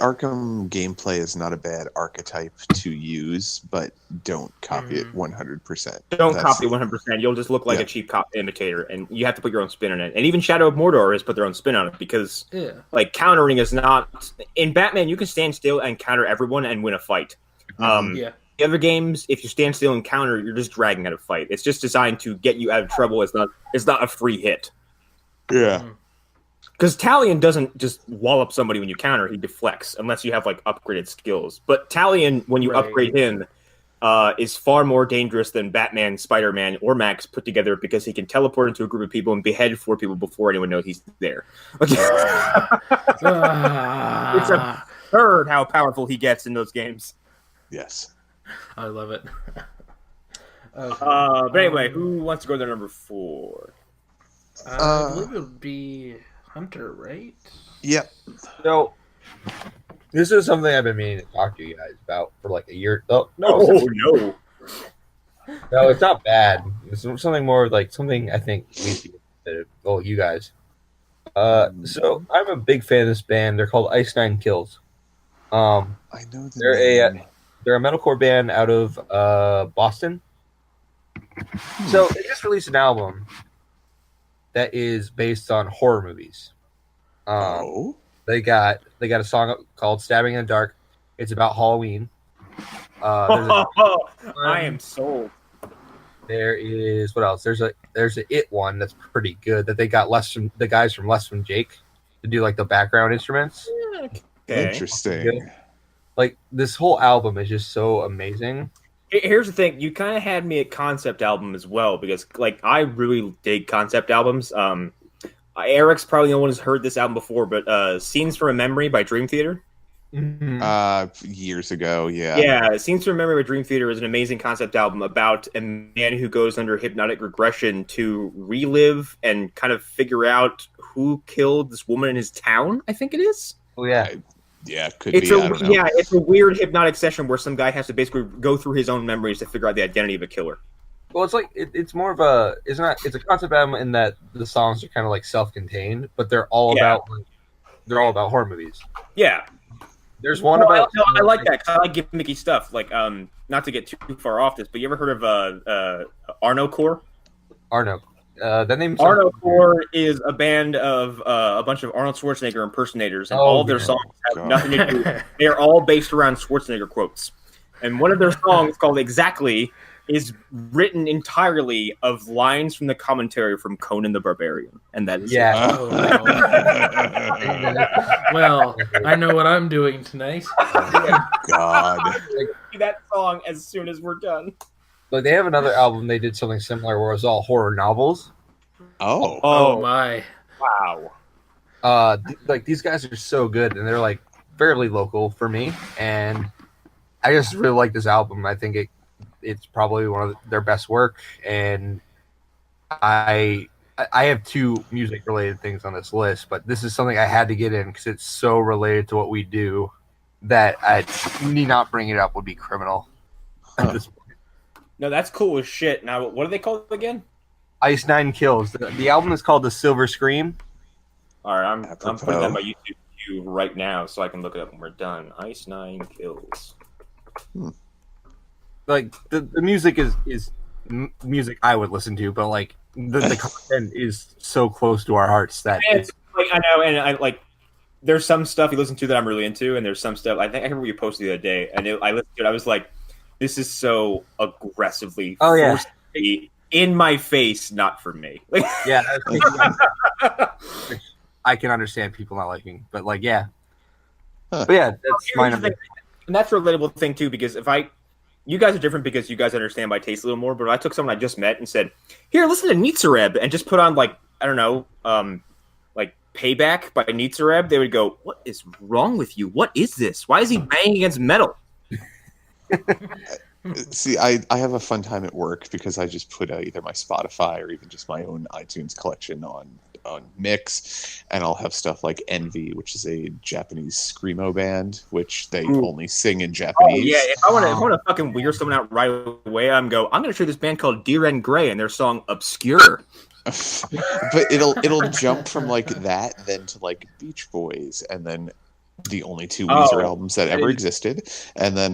Speaker 5: Arkham gameplay is not a bad archetype to use, but don't copy it 100%.
Speaker 1: Don't copy 100%. You'll just look like a cheap cop imitator, and you have to put your own spin on it. And even Shadow of Mordor has put their own spin on it because, like, countering is not in Batman. You can stand still and counter everyone and win a fight. The other games, if you stand still and counter, you're just dragging out a fight. It's just designed to get you out of trouble. It's not a free hit.
Speaker 5: Yeah.
Speaker 1: Because Talion doesn't just wall up somebody when you counter; he deflects, unless you have like upgraded skills. But Talion, when you upgrade him, is far more dangerous than Batman, Spider-Man, or Max put together because he can teleport into a group of people and behead 4 people before anyone knows he's there. It's absurd how powerful he gets in those games.
Speaker 5: Yes,
Speaker 2: I love it.
Speaker 1: Okay. But anyway, who wants to go to number 4?
Speaker 2: I believe it would be Hunter, right?
Speaker 5: Yep.
Speaker 3: So, this is something I've been meaning to talk to you guys about for like a year. No,
Speaker 1: no,
Speaker 3: it's not bad. It's something more like something I think we do. Oh, you guys. So I'm a big fan of this band. They're called Ice Nine Kills.
Speaker 5: I know they're
Speaker 3: a metalcore band out of Boston. So they just released an album that is based on horror movies. They got a song called "Stabbing in the Dark." It's about Halloween.
Speaker 1: I am sold.
Speaker 3: There is what else? There's a It one that's pretty good that they got the guys from Less Than Jake to do like the background instruments.
Speaker 1: Okay.
Speaker 5: Interesting.
Speaker 3: Like this whole album is just so amazing.
Speaker 1: Here's the thing: you kind of had me at concept album as well because, like, I really dig concept albums. Eric's probably the only one who's heard this album before, but "Scenes from a Memory" by Dream Theater.
Speaker 5: Years ago, yeah.
Speaker 1: Yeah, "Scenes from a Memory" by Dream Theater is an amazing concept album about a man who goes under hypnotic regression to relive and kind of figure out who killed this woman in his town. I think it is.
Speaker 3: Oh yeah.
Speaker 5: Yeah, could be. I don't know.
Speaker 1: Yeah, it's a weird hypnotic session where some guy has to basically go through his own memories to figure out the identity of a killer.
Speaker 3: Well, it's like it's more of a it's a concept album in that the songs are kind of like self-contained, but they're all about horror movies.
Speaker 1: Yeah,
Speaker 3: there's one about.
Speaker 1: I like that because I like gimmicky stuff. Like, not to get too far off this, but you ever heard of Arno Core?
Speaker 3: Arno. That name.
Speaker 1: Arno Core is a band of a bunch of Arnold Schwarzenegger impersonators, and all of their songs have nothing to do. They are all based around Schwarzenegger quotes, and one of their songs called "Exactly" is written entirely of lines from the commentary from Conan the Barbarian, and that is
Speaker 2: Well, I know what I'm doing tonight.
Speaker 5: God,
Speaker 1: that song as soon as we're done.
Speaker 3: But they have another album. They did something similar where it was all horror novels.
Speaker 2: Oh my!
Speaker 3: Wow. Like these guys are so good, and they're like fairly local for me, and I just really like this album. I think it's probably one of their best work, and I have 2 music related things on this list, but this is something I had to get in because it's so related to what we do that I need not bring it up would be criminal at this point.
Speaker 1: No, that's cool as shit. Now, what are they called again?
Speaker 3: Ice Nine Kills. The album is called The Silver Scream.
Speaker 1: All right, I'm putting that on my YouTube view right now so I can look it up when we're done. Ice Nine Kills.
Speaker 3: Like the music is music I would listen to, but like the content is so close to our hearts that
Speaker 1: it's like I know, and I like there's some stuff you listen to that I'm really into, and there's some stuff I remember you posted the other day, and I listened to it. I was like, this is so aggressively in my face, not for me.
Speaker 3: Yeah, I can understand people not liking, but like, yeah. But yeah, that's my number.
Speaker 1: And that's a relatable thing too, because you guys are different because you guys understand my taste a little more. But if I took someone I just met and said, "Here, listen to Nitzareb," and just put on like I don't know, like Payback by Nitzareb, they would go, "What is wrong with you? What is this? Why is he banging against metal?"
Speaker 5: See, I have a fun time at work because I just put either my Spotify or even just my own iTunes collection on mix, and I'll have stuff like Envy, which is a Japanese screamo band, which they only sing in Japanese.
Speaker 1: Oh, yeah, if I want to fucking weird someone out right away, I'm going to show this band called Deer and Grey and their song Obscure.
Speaker 5: But it'll jump from like that then to like Beach Boys, and then the only two Weezer albums that ever existed, and then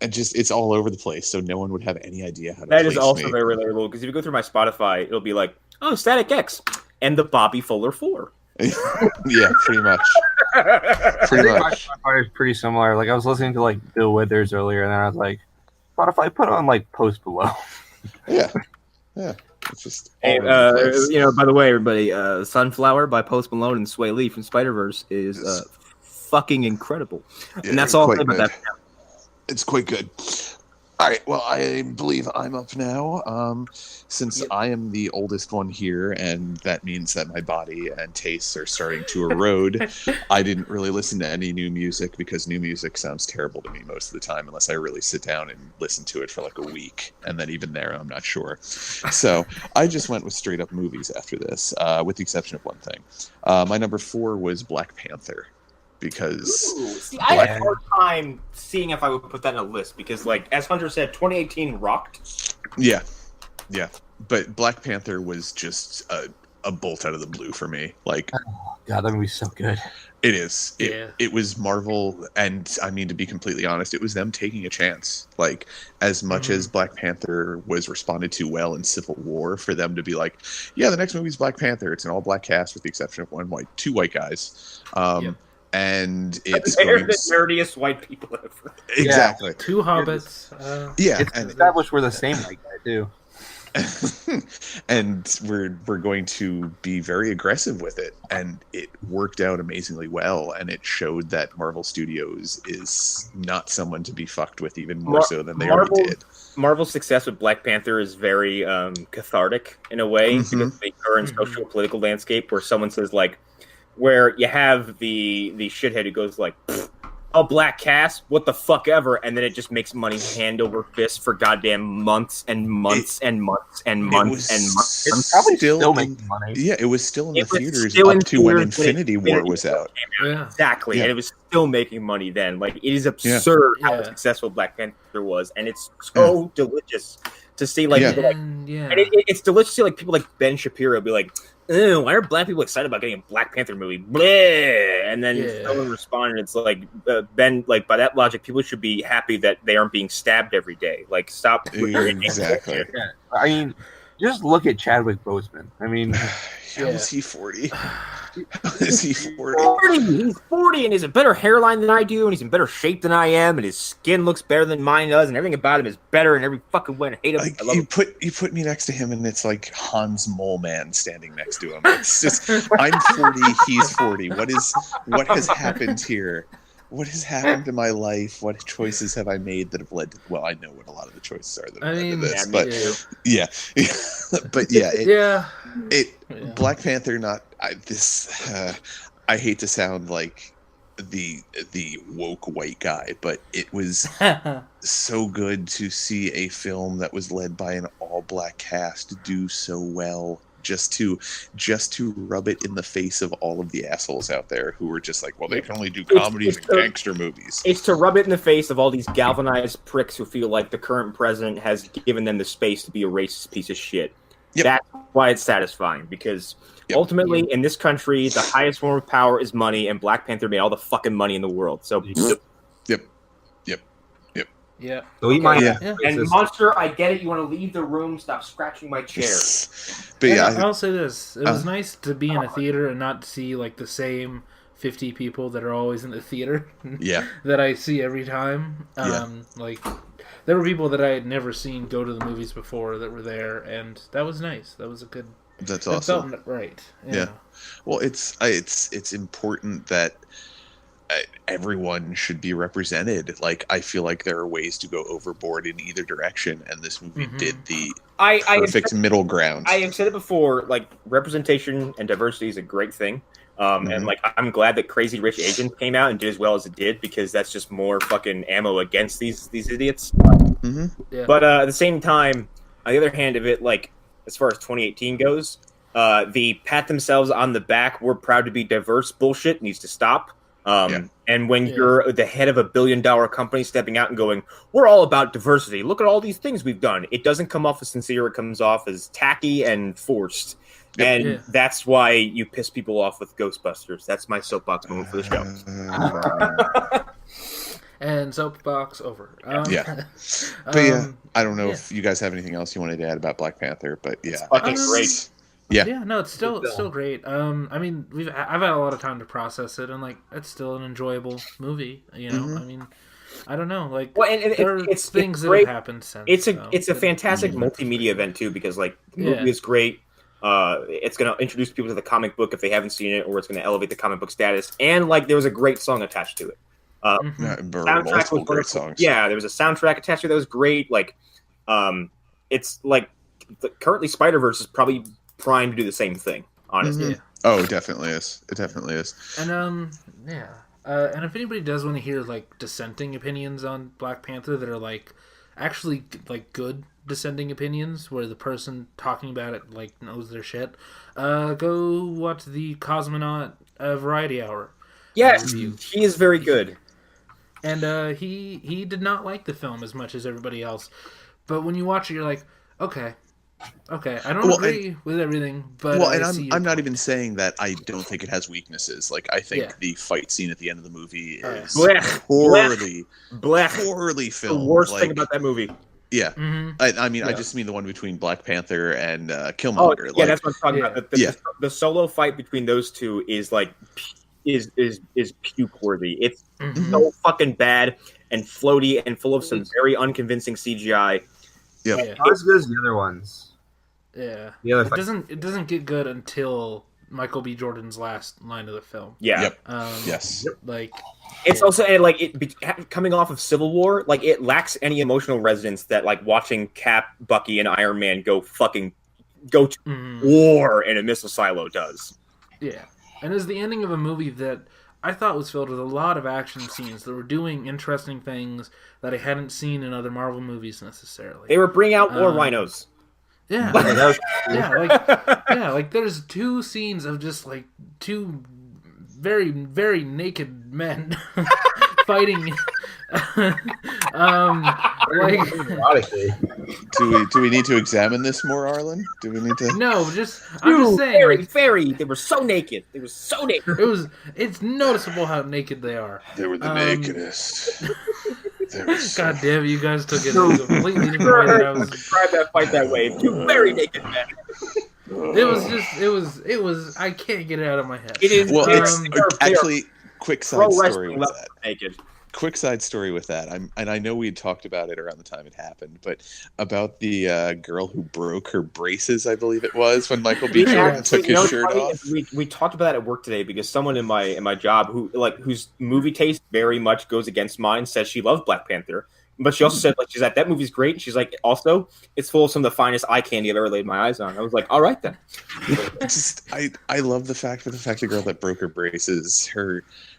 Speaker 5: it's all over the place, so no one would have any idea how to.
Speaker 1: That is also very relatable because if you go through my Spotify, it'll be like, oh, Static X and the Bobby Fuller 4.
Speaker 5: Yeah, pretty much. Pretty much.
Speaker 3: Spotify is pretty similar. Like I was listening to like Bill Withers earlier, and then I was like, Spotify, put on like Post Below.
Speaker 5: Yeah. It's just
Speaker 1: hey, by the way, everybody, Sunflower by Post Malone and Sway Lee from Spider-Verse is fucking incredible. Yeah, and that's all I'll say about that.
Speaker 5: It's quite good. All right, well, I believe I'm up now. Since I am the oldest one here, and that means that my body and tastes are starting to erode, I didn't really listen to any new music because new music sounds terrible to me most of the time unless I really sit down and listen to it for like a week. And then even there, I'm not sure. So I just went with straight up movies after this, with the exception of one thing. My number 4 was Black Panther. Because
Speaker 1: I had a hard time seeing if I would put that in a list because, like, as Hunter said, 2018 rocked.
Speaker 5: Yeah. But Black Panther was just a bolt out of the blue for me. Like,
Speaker 3: oh, God, that movie's so good.
Speaker 5: It is. It was Marvel, and I mean, to be completely honest, it was them taking a chance. Like, as much as Black Panther was responded to well in Civil War, for them to be like, yeah, the next movie's Black Panther. It's an all-black cast with the exception of two white guys. And it's
Speaker 1: they're the nerdiest white people ever.
Speaker 5: Exactly.
Speaker 2: Yeah, 2 hobbits.
Speaker 3: It's established we're the same white guy too.
Speaker 5: And we're going to be very aggressive with it, and it worked out amazingly well, and it showed that Marvel Studios is not someone to be fucked with, even more so than they already did.
Speaker 1: Marvel's success with Black Panther is very cathartic in a way because of the current social political landscape where someone says like, where you have the shithead who goes like, a black cast, what the fuck ever, and then it just makes money hand over fist for goddamn months and months and months and months and months.
Speaker 3: It's probably still making money.
Speaker 5: Yeah, it was still in the theaters up to when Infinity War was out.
Speaker 1: Yeah. Exactly, and it was still making money then. Like, it is absurd how successful Black Panther was, and it's so delicious to see like people like, and it's delicious to see like people like Ben Shapiro be like, "Ew, why are black people excited about getting a Black Panther movie?" Bleh! And then someone responded, it's like, Ben, like, by that logic, people should be happy that they aren't being stabbed every day. Like, stop.
Speaker 5: Exactly.
Speaker 3: Yeah. I mean, just look at Chadwick Boseman. I mean,
Speaker 5: how is he 40? Is he 40?
Speaker 1: He's 40 and he's a better hairline than I do, and he's in better shape than I am, and his skin looks better than mine does, and everything about him is better in every fucking way. I hate him.
Speaker 5: Like,
Speaker 1: I love him.
Speaker 5: You put me next to him, and it's like Hans Mole Man standing next to him. It's just, I'm 40, he's 40. What has happened here? What has happened to my life? What choices have I made that have led to... Well, I know what a lot of the choices are that have led to this, but but Black Panther, I hate to sound like the woke white guy, but it was so good to see a film that was led by an all-black cast do so well. Just to rub it in the face of all of the assholes out there who were just like, well, they can only do comedies and gangster movies.
Speaker 1: It's to rub it in the face of all these galvanized pricks who feel like the current president has given them the space to be a racist piece of shit. Yep. That's why it's satisfying, because ultimately in this country, the highest form of power is money, and Black Panther made all the fucking money in the world. So,
Speaker 2: Yeah.
Speaker 3: So
Speaker 1: And Monster, I get it. You want to leave the room. Stop scratching my chair.
Speaker 2: But I'll say this: it was nice to be in a theater and not see like the same 50 people that are always in the theater.
Speaker 5: Yeah.
Speaker 2: That I see every time.
Speaker 5: Yeah.
Speaker 2: Like, there were people that I had never seen go to the movies before that were there, and that was nice. That was a good.
Speaker 5: That's awesome.
Speaker 2: Felt right.
Speaker 5: Yeah. Well, it's important that everyone should be represented. Like, I feel like there are ways to go overboard in either direction, and this movie did the perfect middle ground.
Speaker 1: I have said it before, like, representation and diversity is a great thing. And, like, I'm glad that Crazy Rich Asians came out and did as well as it did, because that's just more fucking ammo against these idiots.
Speaker 2: Yeah.
Speaker 1: But at the same time, on the other hand of it, like, as far as 2018 goes, the pat themselves on the back, we're proud to be diverse bullshit needs to stop. And when you're the head of a $1 billion company stepping out and going, we're all about diversity, look at all these things we've done, it doesn't come off as sincere, it comes off as tacky and forced. And that's why you piss people off with Ghostbusters. That's my soapbox moment for the show.
Speaker 2: And soapbox over.
Speaker 5: But I don't know if you guys have anything else you wanted to add about Black Panther, but
Speaker 1: it's fucking great.
Speaker 2: Yeah, no, it's still great. I mean, I've had a lot of time to process it, and like, it's still an enjoyable movie. You know, I mean, I don't know, like, there are things that have happened since.
Speaker 1: It's a fantastic multimedia event too, because like the movie is great. It's going to introduce people to the comic book if they haven't seen it, or it's going to elevate the comic book status. And like, there was a great song attached to it.
Speaker 5: Multiple great songs.
Speaker 1: Yeah, there was a soundtrack attached to it that was great. Like, it's like currently Spider-Verse is probably primed to do the same thing. Honestly.
Speaker 5: Oh, it definitely is. It definitely is.
Speaker 2: And and if anybody does want to hear like dissenting opinions on Black Panther that are like actually like good dissenting opinions where the person talking about it like knows their shit, go watch the Cosmonaut Variety Hour.
Speaker 1: Yes, he is very good.
Speaker 2: And he did not like the film as much as everybody else. But when you watch it, you're like, okay, I don't agree with everything, but
Speaker 5: I'm not even saying that I don't think it has weaknesses. Like, I think the fight scene at the end of the movie is poorly filmed.
Speaker 1: The worst thing about that movie.
Speaker 5: Yeah, I mean, I just mean the one between Black Panther and Killmonger.
Speaker 1: Oh, yeah, that's what I'm talking about. The solo fight between those two is like is puke worthy. It's so fucking bad and floaty and full of some very unconvincing CGI.
Speaker 3: Yeah, not as good as the other ones.
Speaker 2: Yeah, it doesn't get good until Michael B. Jordan's last line of the film.
Speaker 1: Yeah.
Speaker 5: Yes.
Speaker 2: Like,
Speaker 1: it's also coming off of Civil War. Like, it lacks any emotional resonance that like watching Cap, Bucky, and Iron Man go to war in a missile silo does.
Speaker 2: Yeah, and it's the ending of a movie that I thought was filled with a lot of action scenes that were doing interesting things that I hadn't seen in other Marvel movies necessarily.
Speaker 1: They were bringing out more rhinos.
Speaker 2: Yeah, like there's two scenes of just like two very, very naked men fighting.
Speaker 5: Do we need to examine this more, Arlen? Do we need to?
Speaker 2: No, I'm just saying.
Speaker 1: Very. They were so naked.
Speaker 2: It's noticeable how naked they are.
Speaker 5: They were the nakedest.
Speaker 2: God damn it, you guys took it a completely different way than I was.
Speaker 1: Describe that fight that way. Two very naked men.
Speaker 2: It was. I can't get it out of my head.
Speaker 1: It is.
Speaker 5: Well, it's actually quick side story with that.
Speaker 1: Naked.
Speaker 5: Quick side story with that. I know we had talked about it around the time it happened, but about the girl who broke her braces, I believe it was, when Michael B. Jordan took his shirt off.
Speaker 1: We talked about that at work today because someone in my job whose movie taste very much goes against mine says she loves Black Panther, but she also said like she's like that movie's great. She's like also it's full of some of the finest eye candy I've ever laid my eyes on. I was like, all right then.
Speaker 5: I love the fact the girl that broke her braces,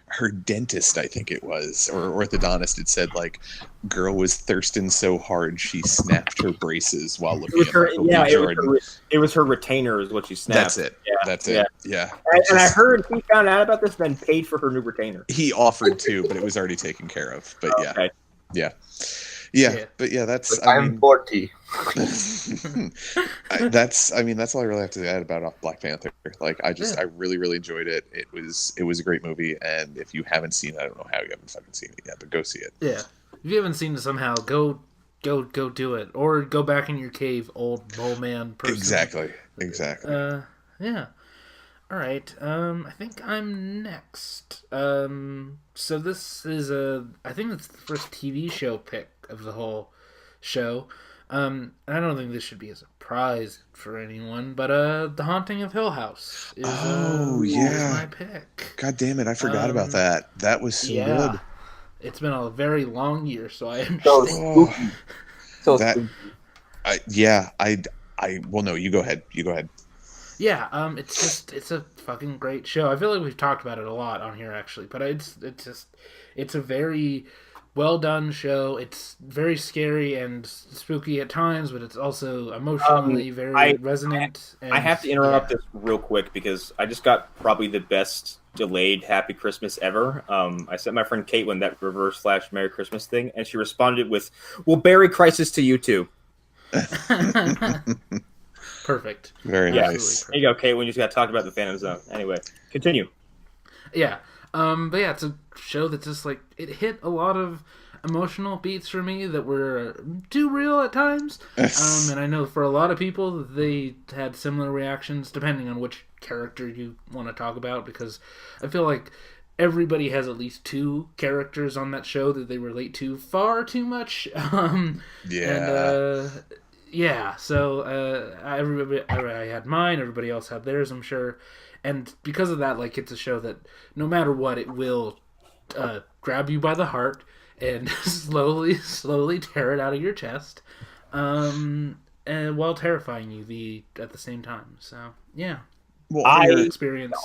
Speaker 5: her dentist, I think it was, or orthodontist, had said like, girl was thirsting so hard she snapped her braces while looking at Michael B. Jordan.
Speaker 1: It was her retainer is what she snapped.
Speaker 5: That's it. Yeah. That's it. Yeah.
Speaker 1: And I heard he found out about this, then paid for her new retainer.
Speaker 5: He offered to, but it was already taken care of. But
Speaker 1: okay.
Speaker 5: Yeah, but yeah, that's.
Speaker 3: I'm 40.
Speaker 5: That's all I really have to add about Black Panther. Like, I really, really enjoyed it. It was a great movie, and if you haven't seen it, I don't know how you haven't fucking seen it yet, but go see it.
Speaker 2: Yeah, if you haven't seen it somehow, go do it, or go back in your cave, old man person.
Speaker 5: Exactly.
Speaker 2: Yeah. All right. I think I'm next. So this is I think it's the first TV show pick of the whole show. I don't think this should be a surprise for anyone, but The Haunting of Hill House is, is my pick.
Speaker 5: God damn it, I forgot about that. That was so good.
Speaker 2: It's been a very long year, so I understand.
Speaker 5: Well, no, you go ahead.
Speaker 2: Yeah, it's a fucking great show. I feel like we've talked about it a lot on here actually, but it's a very well done show. It's very scary and spooky at times, but it's also emotionally very resonant.
Speaker 1: I have to interrupt this real quick because I just got probably the best delayed Happy Christmas ever. I sent my friend Caitlin that reverse / Merry Christmas thing, and she responded with, "Well, Berry Crisis to you too."
Speaker 2: Perfect.
Speaker 5: Very nice.
Speaker 1: There you go, Caitlin. You just got to talk about the Phantom Zone. Anyway, continue.
Speaker 2: Yeah. But yeah, it's a show that just like it hit a lot of emotional beats for me that were too real at times. And I know for a lot of people they had similar reactions depending on which character you want to talk about, because I feel like everybody has at least 2 characters on that show that they relate to far too much. So I had mine, everybody else had theirs, I'm sure. And because of that, like, it's a show that no matter what, it will grab you by the heart and slowly tear it out of your chest, and while terrifying you at the same time. So yeah.
Speaker 1: Well, I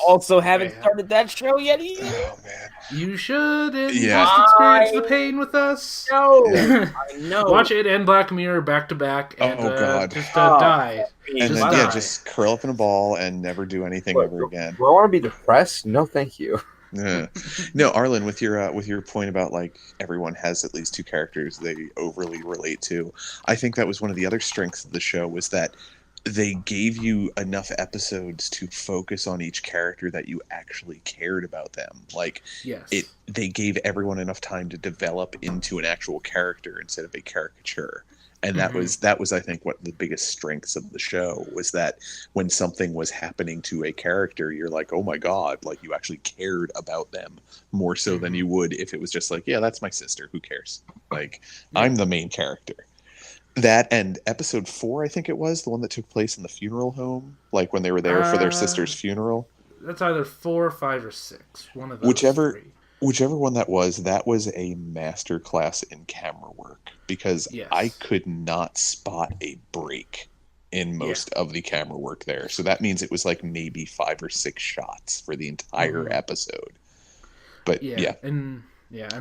Speaker 1: also haven't started that show yet either.
Speaker 5: Oh man,
Speaker 2: you should just experience the pain with us.
Speaker 1: No, I know.
Speaker 2: Watch it and Black Mirror back to back, and
Speaker 5: God,
Speaker 2: just die.
Speaker 5: And then just curl up in a ball and never do anything ever again.
Speaker 3: Do I want to be depressed? No, thank you.
Speaker 5: Yeah. No, Arlen, with your point about like everyone has at least 2 characters they overly relate to, I think that was one of the other strengths of the show, was that they gave you enough episodes to focus on each character that you actually cared about them. Like, they gave everyone enough time to develop into an actual character instead of a caricature. And that was, I think, what the biggest strengths of the show was, that when something was happening to a character, you're like, oh my God, like you actually cared about them more so than you would if it was just like, yeah, that's my sister. Who cares? Like, I'm the main character. That and episode 4, I think it was, the one that took place in the funeral home, like when they were there for their sister's funeral.
Speaker 2: That's either 4, 5, or 6. One of those.
Speaker 5: Whichever one that was a master class in camera work, because I could not spot a break in most of the camera work there. So that means it was like maybe 5 or 6 shots for the entire episode. But
Speaker 2: and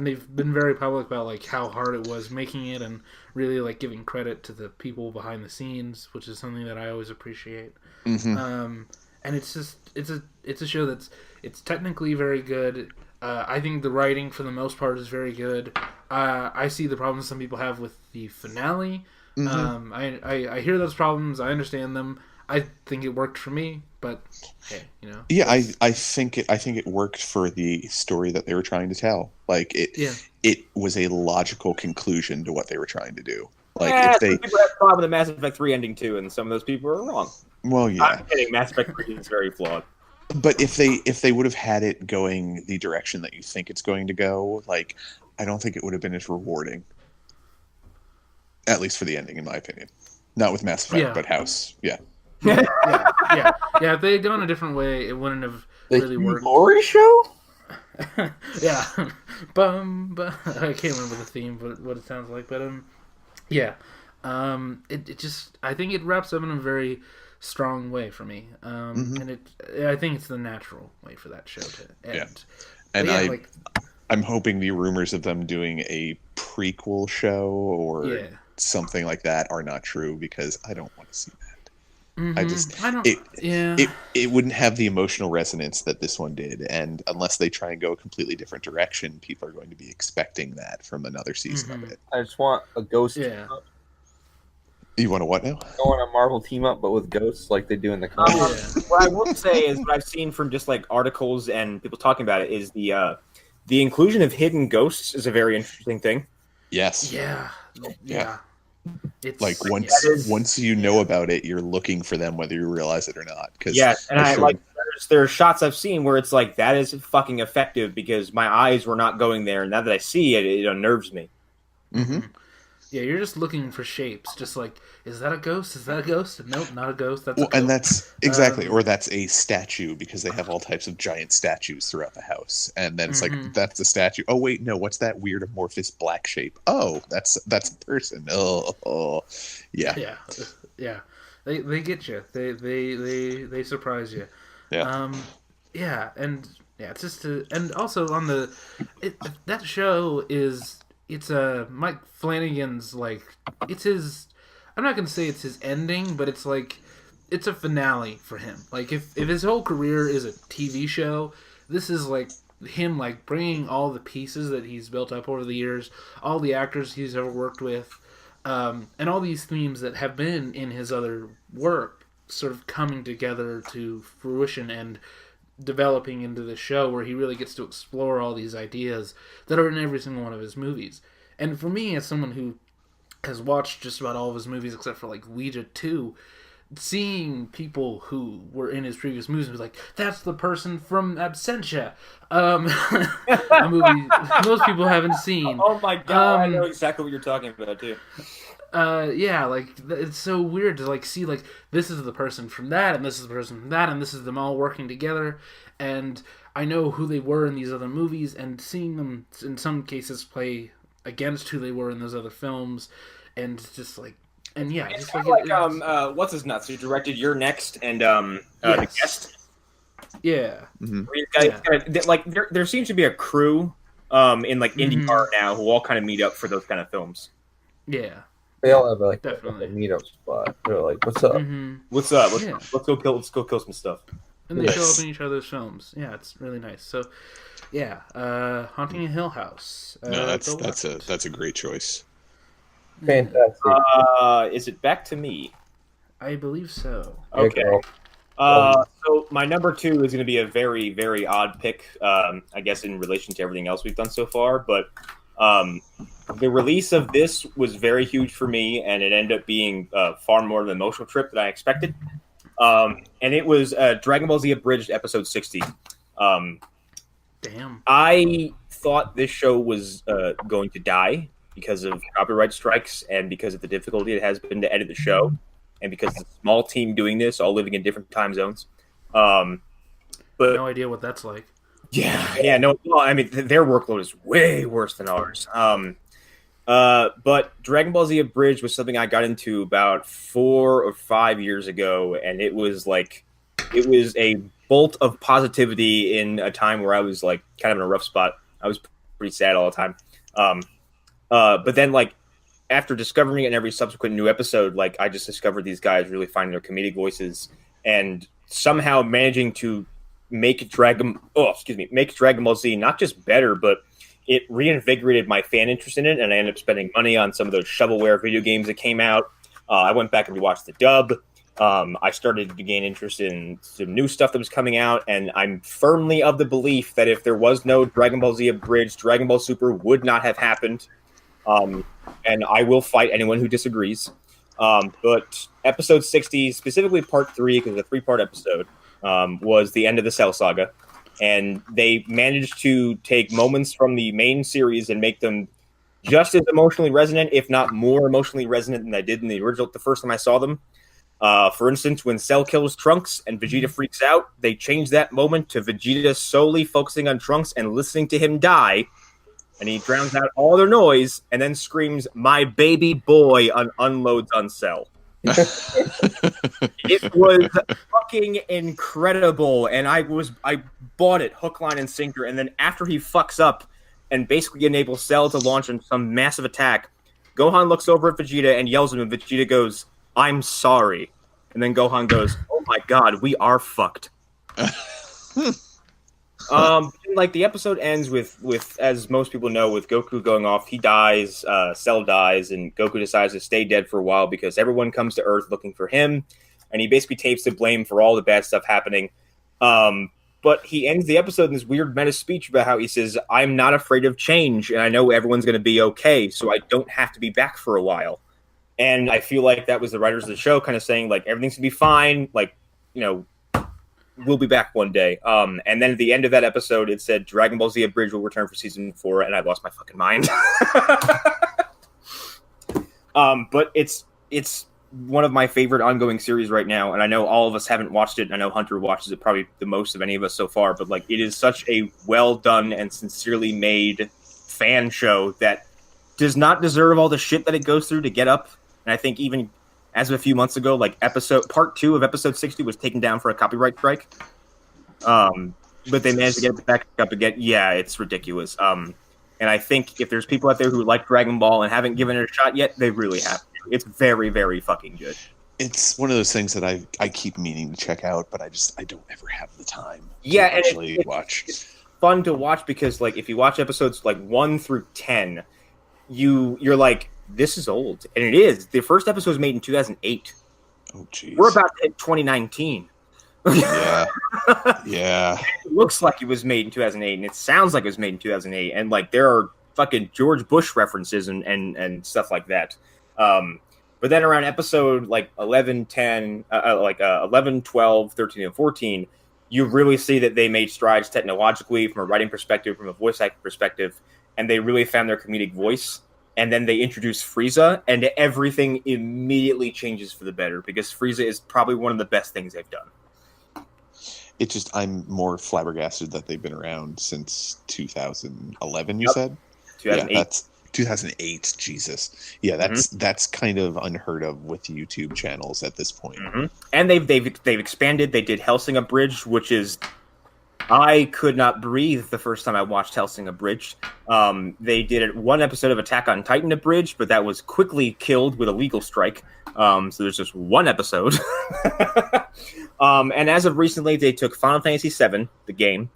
Speaker 2: they've been very public about like how hard it was making it, and really like giving credit to the people behind the scenes, which is something that I always appreciate. And it's a show it's technically very good. I think the writing for the most part is very good. I see the problems some people have with the finale. I hear those problems. I understand them. I think it worked for me, but hey, you know.
Speaker 5: Yeah, I think it worked for the story that they were trying to tell. Like it was a logical conclusion to what they were trying to do. Like if they
Speaker 1: people have a problem with the Mass Effect 3 ending too, and some of those people are wrong.
Speaker 5: Well, yeah.
Speaker 1: I'm kidding. Mass Effect 3 is very flawed.
Speaker 5: But if they would have had it going the direction that you think it's going to go, like, I don't think it would have been as rewarding. At least for the ending, in my opinion. Not with Mass Effect, but House. Yeah.
Speaker 2: Yeah. If they had gone a different way, it wouldn't have really worked.
Speaker 3: The Lori show?
Speaker 2: Yeah. I can't remember the theme, but what it sounds like. But it just, I think it wraps up in a very strong way for me, and I think it's the natural way for that show to end.
Speaker 5: I'm hoping the rumors of them doing a prequel show or something like that are not true, because I don't want to see that. It wouldn't have the emotional resonance that this one did, and unless they try and go a completely different direction, people are going to be expecting that from another season of it.
Speaker 3: I just want a ghost team up.
Speaker 5: You want a what now?
Speaker 3: I want a Marvel team up, but with ghosts like they do in the comics.
Speaker 1: What I will say is, what I've seen from just like articles and people talking about it, is the inclusion of hidden ghosts is a very interesting thing.
Speaker 5: Yes.
Speaker 2: Yeah.
Speaker 5: It's like once you know about it, you're looking for them whether you realize it or not.
Speaker 1: And I like there are shots I've seen where it's like that is fucking effective because my eyes were not going there, and now that I see it, it unnerves me.
Speaker 5: Mm-hmm.
Speaker 2: Yeah, you're just looking for shapes. Just like, is that a ghost? Is that a ghost? Nope, not a ghost. That's
Speaker 5: Well,
Speaker 2: a ghost.
Speaker 5: and that's exactly, or that's a statue because they have all types of giant statues throughout the house, and then it's like that's a statue. Oh wait, no, what's that weird amorphous black shape? Oh, that's a person. Yeah.
Speaker 2: They get you. They surprise you.
Speaker 5: Yeah.
Speaker 2: It's just and also on that show is. It's Mike Flanagan's, like, it's his, I'm not going to say it's his ending, but it's like, it's a finale for him. Like, if his whole career is a TV show, this is, like, him, like, bringing all the pieces that he's built up over the years, all the actors he's ever worked with, and all these themes that have been in his other work sort of coming together to fruition and developing into the show where he really gets to explore all these ideas that are in every single one of his movies. And for me, as someone who has watched just about all of his movies except for like Ouija 2, seeing people who were in his previous movies was like, that's the person from Absentia, a movie most people haven't seen.
Speaker 1: Oh my god, I know exactly what you're talking about too.
Speaker 2: Like, it's so weird to like see like this is the person from that and this is the person from that and this is them all working together, and I know who they were in these other movies, and seeing them in some cases play against who they were in those other films, and just like, and yeah,
Speaker 1: it's
Speaker 2: just
Speaker 1: kind
Speaker 2: like
Speaker 1: of what's his nuts who directed You're Next and The Guest.
Speaker 2: Yeah.
Speaker 1: Mm-hmm. Like there seems to be a crew in like IndyCar now who all kind of meet up for those kind of films.
Speaker 2: Yeah.
Speaker 3: They all have like
Speaker 2: definitely
Speaker 3: a meetup spot. They're like, "What's up?
Speaker 1: What's up? Let's go kill some stuff."
Speaker 2: And they show up in each other's films. Yeah, it's really nice. So, yeah, Haunting a Hill House.
Speaker 5: No, that's a great choice.
Speaker 3: Fantastic.
Speaker 1: Is it back to me?
Speaker 2: I believe so.
Speaker 1: Okay. So my number 2 is going to be a very, very odd pick, I guess, in relation to everything else we've done so far. But the release of this was very huge for me, and it ended up being far more of an emotional trip than I expected. And it was Dragon Ball Z Abridged Episode 60.
Speaker 2: Damn.
Speaker 1: I thought this show was going to die because of copyright strikes and because of the difficulty it has been to edit the show, and because it's a small team doing this, all living in different time zones. But
Speaker 2: no idea what that's like.
Speaker 1: No. Well, I mean, their workload is way worse than ours. But Dragon Ball Z Abridged was something I got into about 4 or 5 years ago, and it was a bolt of positivity in a time where I was like kind of in a rough spot. I was pretty sad all the time. But then, like, after discovering it in every subsequent new episode, like, I just discovered these guys really finding their comedic voices and somehow managing to make Dragon Ball Z not just better, but it reinvigorated my fan interest in it, and I ended up spending money on some of those shovelware video games that came out. I went back and rewatched the dub. I started to gain interest in some new stuff that was coming out, and I'm firmly of the belief that if there was no Dragon Ball Z Abridged, Dragon Ball Super would not have happened. And I will fight anyone who disagrees. But episode 60, specifically part 3, because it's a 3-part episode, was the end of the Cell Saga. And they managed to take moments from the main series and make them just as emotionally resonant, if not more emotionally resonant than I did in the original the first time I saw them. For instance, when Cell kills Trunks and Vegeta freaks out, they changed that moment to Vegeta solely focusing on Trunks and listening to him die. And he drowns out all their noise and then screams, "My baby boy," and unloads on Cell. It was fucking incredible, and I bought it hook, line, and sinker. And then after he fucks up and basically enables Cell to launch some massive attack, Gohan looks over at Vegeta and yells at him, and Vegeta goes, "I'm sorry." And then Gohan goes, "Oh my god, we are fucked." Like, the episode ends with, as most people know, with Goku going off. He dies, Cell dies, and Goku decides to stay dead for a while because everyone comes to Earth looking for him, and he basically takes the blame for all the bad stuff happening. But he ends the episode in this weird meta speech about how he says, "I'm not afraid of change, and I know everyone's going to be okay, so I don't have to be back for a while." And I feel like that was the writers of the show kind of saying, like, everything's going to be fine, like, you know, we'll be back one day. And then at the end of that episode, it said Dragon Ball Z Abridged will return for season 4, and I lost my fucking mind. But it's one of my favorite ongoing series right now, and I know all of us haven't watched it, and I know Hunter watches it probably the most of any of us so far, but like it is such a well done and sincerely made fan show that does not deserve all the shit that it goes through to get up. And I think even as of a few months ago, like part 2 of episode 60 was taken down for a copyright strike. But they managed to get it back up again. Yeah, it's ridiculous. And I think if there's people out there who like Dragon Ball and haven't given it a shot yet, they really have to. It's very, very fucking good.
Speaker 5: It's one of those things that I keep meaning to check out, but I don't ever have the time
Speaker 1: to
Speaker 5: actually watch.
Speaker 1: It's fun to watch because like if you watch episodes like 1 through 10, you're like, this is old. And it is. The first episode was made in 2008.
Speaker 5: Oh jeez.
Speaker 1: We're about to hit 2019.
Speaker 5: Yeah. Yeah.
Speaker 1: It looks like it was made in 2008, and it sounds like it was made in 2008, and like there are fucking George Bush references and stuff like that. But then around episode like 11, 10, 11, 12, 13, and 14, you really see that they made strides technologically from a writing perspective, from a voice acting perspective, and they really found their comedic voice. And then they introduce Frieza, and everything immediately changes for the better because Frieza is probably one of the best things they've done.
Speaker 5: I'm more flabbergasted that they've been around since 2011. You
Speaker 1: Yep.
Speaker 5: said
Speaker 1: 2008.
Speaker 5: Yeah, that's 2008. Jesus, yeah, that's kind of unheard of with YouTube channels at this point.
Speaker 1: Mm-hmm. And they've expanded. They did Hellsing Abridged, which is I could not breathe the first time I watched Hellsing Abridged. They did one episode of Attack on Titan Abridged, but that was quickly killed with a legal strike. So there's just one episode. And as of recently, they took Final Fantasy VII, the game,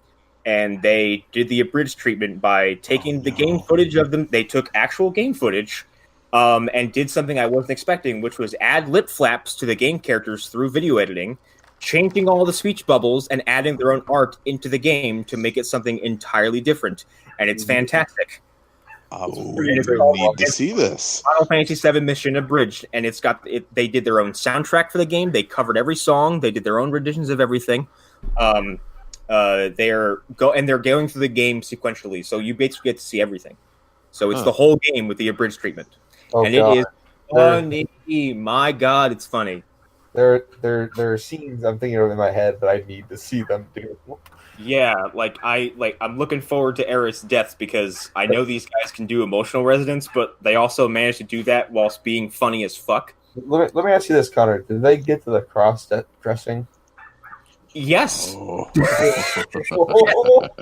Speaker 1: and they did the abridged treatment by taking the game footage of them. They took actual game footage and did something I wasn't expecting, which was add lip flaps to the game characters through video editing, changing all the speech bubbles and adding their own art into the game to make it something entirely different. And it's fantastic.
Speaker 5: We need to see this.
Speaker 1: Final Fantasy VII Mission Abridged, and it's got it. They did their own soundtrack for the game. They covered every song. They did their own renditions of everything. They're going through the game sequentially, so you basically get to see everything. So it's the whole game with the abridged treatment, and
Speaker 3: God.
Speaker 1: it is funny. My God, it's funny.
Speaker 3: There are scenes I'm thinking of in my head that I need to see them do.
Speaker 1: Yeah, I'm looking forward to Eris' deaths because I know these guys can do emotional resonance, but they also manage to do that whilst being funny as fuck.
Speaker 3: Let me ask you this, Connor. Did they get to the cross-dressing?
Speaker 1: Yes.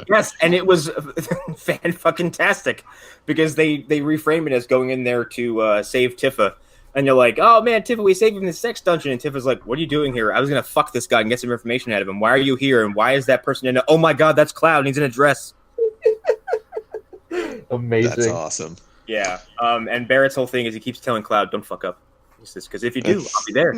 Speaker 1: Yes, and it was fan-fucking-tastic because they reframe it as going in there to save Tifa. And you're like, oh man, Tifa, we saved him in the sex dungeon. And Tifa's like, what are you doing here? I was going to fuck this guy and get some information out of him. Why are you here? And why is that person in a... Oh my God, that's Cloud. He's in a dress.
Speaker 3: Amazing.
Speaker 5: That's awesome.
Speaker 1: Yeah. And Barrett's whole thing is he keeps telling Cloud, don't fuck up. He says, because if you do, I'll be there.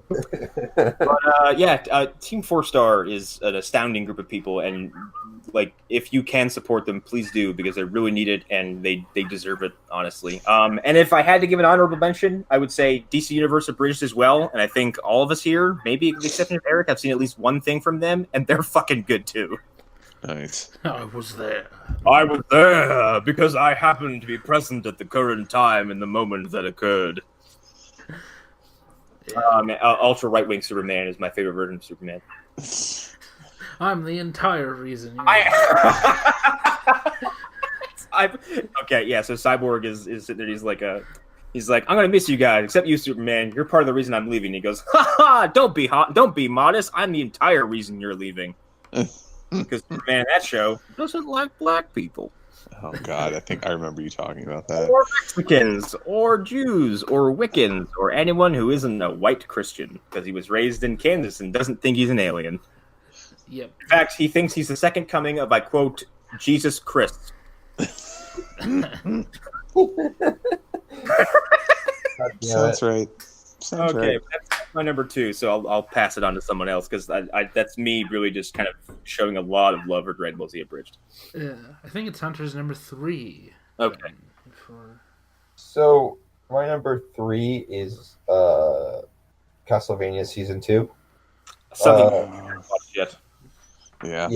Speaker 1: But Team 4-Star is an astounding group of people, and like if you can support them, please do because they really need it and they deserve it, honestly. And if I had to give an honorable mention, I would say DC Universe Abridged as well. And I think all of us here, maybe with the exception of Eric, have seen at least one thing from them, and they're fucking good too.
Speaker 5: Nice.
Speaker 2: I was there.
Speaker 1: I was there because I happened to be present at the current time in the moment that occurred. Ultra right-wing Superman is my favorite version of Superman.
Speaker 2: I'm the entire reason.
Speaker 1: Okay, yeah. So Cyborg is sitting there. He's like, I'm gonna miss you guys, except you, Superman. You're part of the reason I'm leaving. He goes, ha ha! Don't be modest. I'm the entire reason you're leaving. Because Superman, that show doesn't like black people.
Speaker 5: Oh God, I think I remember you talking about that.
Speaker 1: Or Mexicans, or Jews, or Wiccans, or anyone who isn't a white Christian, because he was raised in Kansas and doesn't think he's an alien.
Speaker 2: Yep.
Speaker 1: In fact, he thinks he's the second coming of, I quote, Jesus Christ.
Speaker 5: Sounds right. Sounds
Speaker 1: okay,
Speaker 5: right.
Speaker 1: that's my number 2, so I'll pass it on to someone else, because that's me really just kind of showing a lot of love for Dragon Ball Z Abridged.
Speaker 2: Yeah, I think it's Hunter's number 3.
Speaker 1: Okay.
Speaker 3: So my number 3 is Castlevania Season 2.
Speaker 1: Something I haven't watched yet.
Speaker 5: Yeah.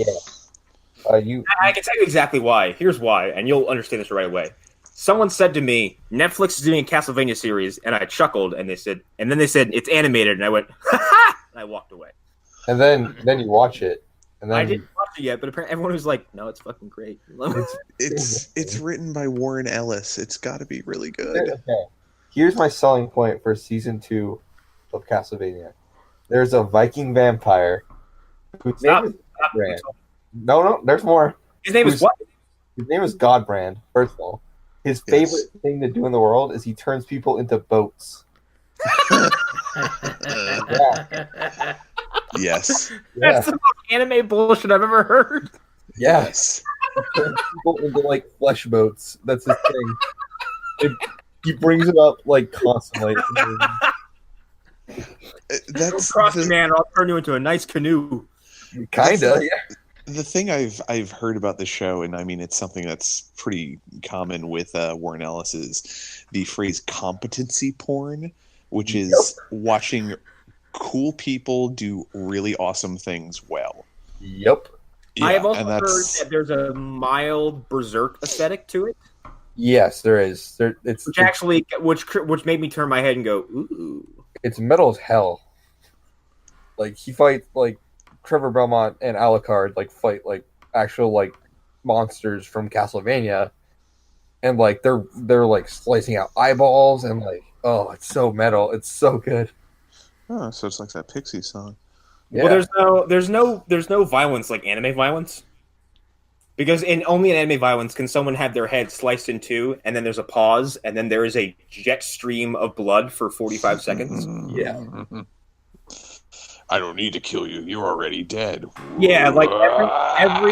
Speaker 1: I can tell you exactly why. Here's why, and you'll understand this right away. Someone said to me, Netflix is doing a Castlevania series, and I chuckled, and then they said it's animated, and I went, ha ha! And I walked away.
Speaker 3: And then you watch it. And then
Speaker 1: I didn't watch it yet, but apparently everyone was like, no, it's fucking great.
Speaker 5: It's written by Warren Ellis. It's got to be really good.
Speaker 3: Okay. Here's my selling point for Season 2 of Castlevania. There's a Viking vampire whose name is Godbrand. No, there's more.
Speaker 1: His name is what?
Speaker 3: His name is Godbrand, first of all. His favorite thing to do in the world is he turns people into boats.
Speaker 5: Yeah. Yes.
Speaker 1: That's the most anime bullshit I've ever heard.
Speaker 3: Yes. He turns people into like flesh boats. That's his thing. He brings it up like constantly.
Speaker 5: That's
Speaker 1: cross me, man. I'll turn you into a nice canoe.
Speaker 3: Kinda, yeah.
Speaker 5: The thing I've heard about the show, and I mean it's something that's pretty common with Warren Ellis, is the phrase competency porn, which is watching cool people do really awesome things well.
Speaker 3: Yep.
Speaker 1: Yeah, I have also heard that there's a mild berserk aesthetic to it.
Speaker 3: Yes, there is.
Speaker 1: Which made me turn my head and go, ooh.
Speaker 3: It's metal as hell. Like he fights like Trevor Belmont and Alucard fight like actual like monsters from Castlevania, and like they're like slicing out eyeballs and like it's so metal. It's so good.
Speaker 5: Oh, so it's like that Pixie song.
Speaker 1: Yeah. Well, there's no violence like anime violence. Because only in anime violence can someone have their head sliced in two, and then there's a pause, and then there is a jet stream of blood for 45 seconds.
Speaker 3: Yeah.
Speaker 5: I don't need to kill you. You're already dead.
Speaker 1: Yeah, like every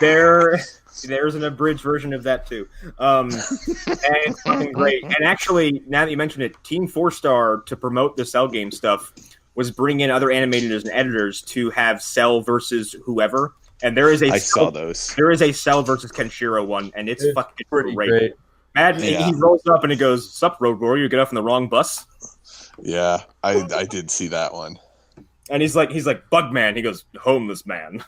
Speaker 1: there's an abridged version of that too. And it's fucking great. And actually, now that you mention it, Team 4-Star, to promote the Cell game stuff, was bringing in other animators and editors to have Cell versus whoever. And there is
Speaker 5: saw those.
Speaker 1: There is a Cell versus Kenshiro one, and it's fucking
Speaker 3: pretty great.
Speaker 1: He rolls up and he goes, "Sup, Road Warrior, you get off on the wrong bus."
Speaker 5: Yeah, I did see that one.
Speaker 1: And he's like, Bugman. He goes, "Homeless man."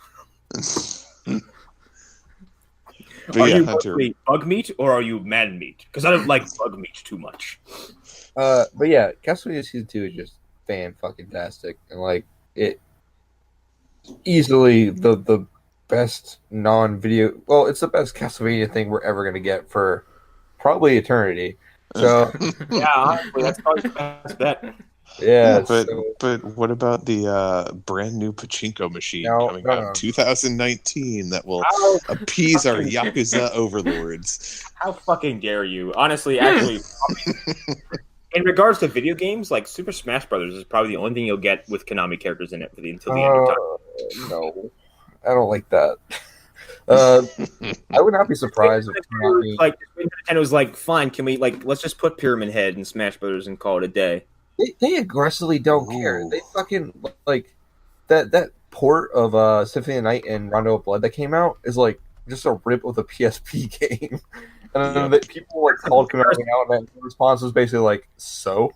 Speaker 1: Are you mostly bug meat or are you man meat? Because I don't like bug meat too much.
Speaker 3: But yeah, Castlevania Season 2 is just fan-fucking-tastic. And like, it easily the best non-video... Well, it's the best Castlevania thing we're ever going to get for probably eternity. So
Speaker 1: yeah, honestly, that's probably the best bet.
Speaker 3: Yeah,
Speaker 5: but what about the brand new pachinko machine coming out 2019 that will appease our Yakuza overlords?
Speaker 1: How fucking dare you? Honestly, actually, in regards to video games, like Super Smash Brothers is probably the only thing you'll get with Konami characters in it until the end of time.
Speaker 3: No, I don't like that. I would not be surprised if Konami...
Speaker 1: like Nintendo was like, "Fine, can we let's just put Pyramid Head in Smash Brothers and call it a day."
Speaker 3: They aggressively don't care. They fucking like that port of Symphony of the Night and Rondo of Blood that came out is like just a rip of the PSP game. And then people called Konami out, and the response was basically like, "So."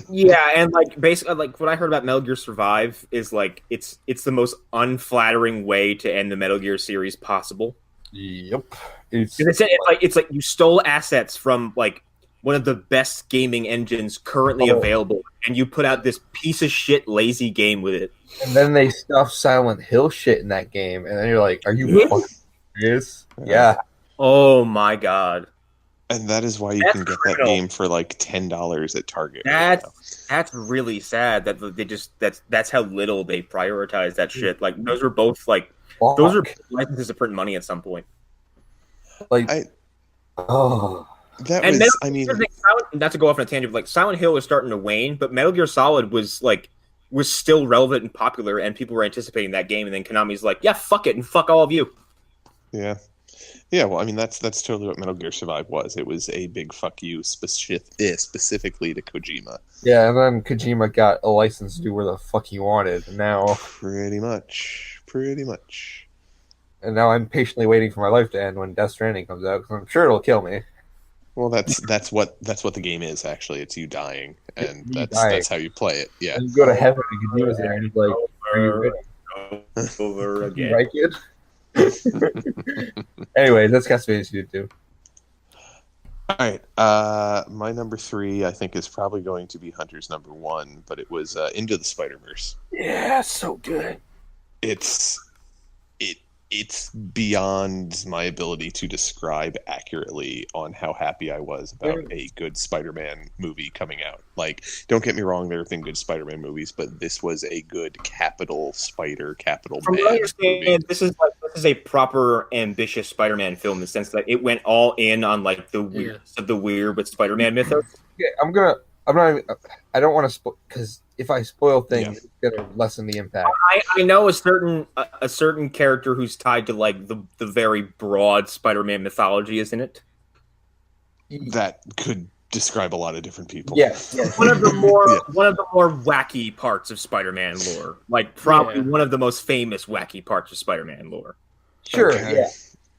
Speaker 1: Yeah, and basically what I heard about Metal Gear Survive is it's the most unflattering way to end the Metal Gear series possible.
Speaker 3: Yep.
Speaker 1: It's like you stole assets from one of the best gaming engines currently available, and you put out this piece of shit lazy game with it.
Speaker 3: And then they stuff Silent Hill shit in that game, and then you're like, "Are you fucking serious?" Yeah.
Speaker 1: Oh my god.
Speaker 5: And that is why you can get that game for $10 at Target.
Speaker 1: That's really sad that they just that's how little they prioritize that shit. Those were both those are licenses to print money at some point. Not to go off on a tangent, but Silent Hill was starting to wane, but Metal Gear Solid was still relevant and popular, and people were anticipating that game. And then Konami's like, "Yeah, fuck it, and fuck all of you."
Speaker 5: Yeah. Yeah, well, I mean, that's totally what Metal Gear Survive was. It was a big fuck you specifically to Kojima.
Speaker 3: Yeah, and then Kojima got a license to do where the fuck he wanted. And now,
Speaker 5: pretty much.
Speaker 3: And now I'm patiently waiting for my life to end when Death Stranding comes out, because I'm sure it'll kill me.
Speaker 5: Well, that's what the game is actually. It's you dying, and
Speaker 3: You
Speaker 5: that's how you play it. Yeah.
Speaker 3: And you go to heaven and Kojima's there, and he's like, "Are you ready?
Speaker 1: Over
Speaker 3: You
Speaker 1: again.
Speaker 3: right, kid?" Anyways, that's Castlevania Studio 2.
Speaker 5: All right. My number 3, I think, is probably going to be Hunter's number 1, but it was Into the Spider-Verse.
Speaker 3: Yeah, so good.
Speaker 5: It's beyond my ability to describe accurately on how happy I was about a good Spider-Man movie coming out. Like, don't get me wrong, there have been good Spider-Man movies, but this was a good capital
Speaker 1: From
Speaker 5: man
Speaker 1: what I understand,
Speaker 5: movie.
Speaker 1: this is a proper ambitious Spider-Man film in the sense that it went all in on like the weird of the weird with Spider-Man mythos.
Speaker 3: Yeah, I don't want to spoil, because if I spoil things, it's gonna lessen the impact.
Speaker 1: I know a certain character who's tied to like the very broad Spider-Man mythology is in it.
Speaker 5: That could describe a lot of different people.
Speaker 3: Yes.
Speaker 1: One of the more wacky parts of Spider-Man lore, like probably one of the most famous wacky parts of Spider-Man lore.
Speaker 3: Sure,
Speaker 5: Okay.
Speaker 3: yeah,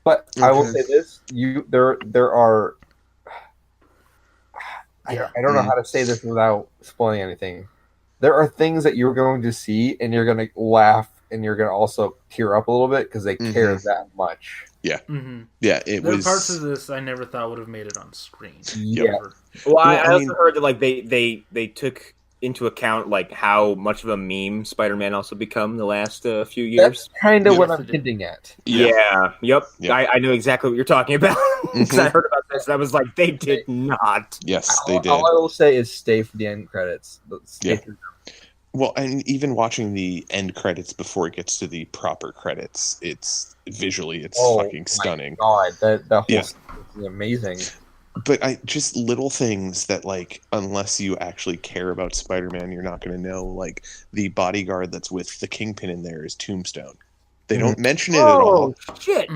Speaker 3: but I will say this: there are. I don't know how to say this without spoiling anything. There are things that you're going to see, and you're going to laugh, and you're going to also tear up a little bit because they care that much.
Speaker 5: Yeah,
Speaker 2: there
Speaker 5: was
Speaker 2: parts of this I never thought would have made it on screen.
Speaker 3: Yeah.
Speaker 1: Well, I also heard that like they took into account like how much of a meme Spider-Man also become the last few years.
Speaker 3: That's kind of what I'm hinting at.
Speaker 1: Yep.
Speaker 5: Yeah.
Speaker 1: I know exactly what you're talking about because I heard about this. And I was like, they did not.
Speaker 5: Yes, they did.
Speaker 3: All I will say is stay for the end credits.
Speaker 5: Well, and even watching the end credits before it gets to the proper credits, it's visually fucking stunning.
Speaker 3: God, that whole is amazing.
Speaker 5: But just little things that, like, unless you actually care about Spider-Man, you're not going to know. Like, the bodyguard that's with the Kingpin in there is Tombstone. They don't mention it at all.
Speaker 1: Shit!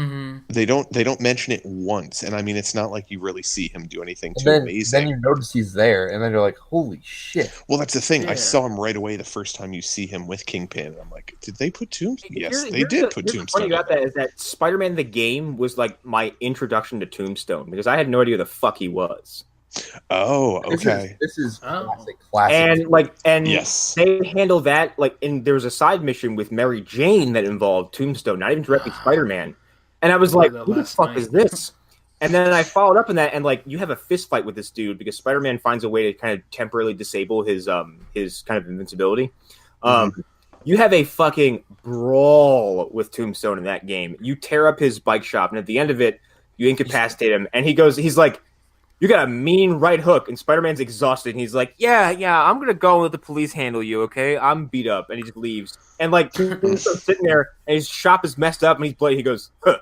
Speaker 5: They don't mention it once, and I mean, it's not like you really see him do anything amazing.
Speaker 3: Then you notice he's there, and then you're like, "Holy shit!"
Speaker 5: Well, that's the thing. I saw him right away the first time you see him with Kingpin, and I'm like, "Did they put Tombstone?" Yes, they did put Tombstone.
Speaker 1: The funny about that is that Spider-Man the game was like my introduction to Tombstone because I had no idea who the fuck he was.
Speaker 5: Oh, okay.
Speaker 3: This is classic.
Speaker 1: And
Speaker 5: yes,
Speaker 1: they handle that like. And there was a side mission with Mary Jane that involved Tombstone, not even directly Spider-Man. And I was like, "Who the fuck is this?" And then I followed up on that, and like, you have a fist fight with this dude because Spider-Man finds a way to kind of temporarily disable his kind of invincibility. You have a fucking brawl with Tombstone in that game. You tear up his bike shop, and at the end of it, you incapacitate him. And he's like, "You got a mean right hook," and Spider-Man's exhausted. And he's like, yeah, I'm gonna go and let the police handle you, okay? I'm beat up, and he just leaves. And like, he's sitting there, and his shop is messed up, and he's bloody. He goes, "Huh,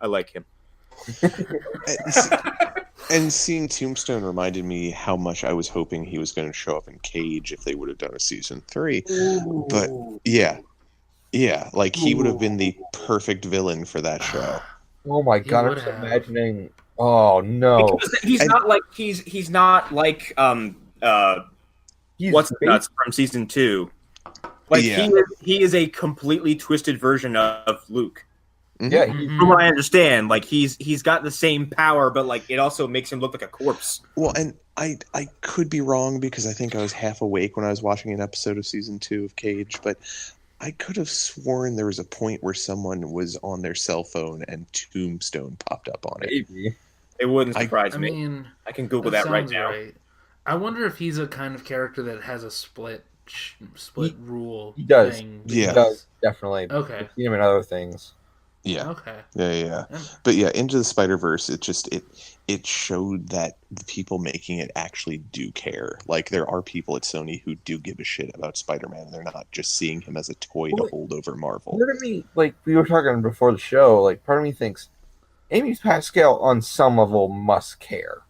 Speaker 1: I like him."
Speaker 5: And seeing Tombstone reminded me how much I was hoping he was going to show up in Cage if they would have done a season 3.
Speaker 3: Ooh.
Speaker 5: But yeah, like he would have been the perfect villain for that show.
Speaker 3: Oh my god! I'm just imagining. Oh no!
Speaker 1: Because he's not like what's nuts from season 2. Like he is a completely twisted version of Luke.
Speaker 3: Yeah,
Speaker 1: from what I understand, like he's got the same power, but like it also makes him look like a corpse.
Speaker 5: Well, and I could be wrong because I think I was half awake when I was watching an episode of season 2 of Cage, but I could have sworn there was a point where someone was on their cell phone and Tombstone popped up on it.
Speaker 3: Maybe.
Speaker 1: It wouldn't surprise
Speaker 2: me.
Speaker 1: me.
Speaker 2: I mean,
Speaker 1: I can Google that right now.
Speaker 2: Right. I wonder if he's a kind of character that has a split rule.
Speaker 3: He does.
Speaker 2: Thing.
Speaker 3: He does, definitely.
Speaker 2: Okay.
Speaker 3: We've seen him in other things.
Speaker 5: Yeah.
Speaker 2: Okay.
Speaker 5: Yeah. But yeah, Into the Spider-Verse, it showed that the people making it actually do care. Like, there are people at Sony who do give a shit about Spider-Man. They're not just seeing him as a toy to hold over Marvel.
Speaker 3: Part of me, like we were talking before the show, like part of me thinks Amy Pascal on some level must care.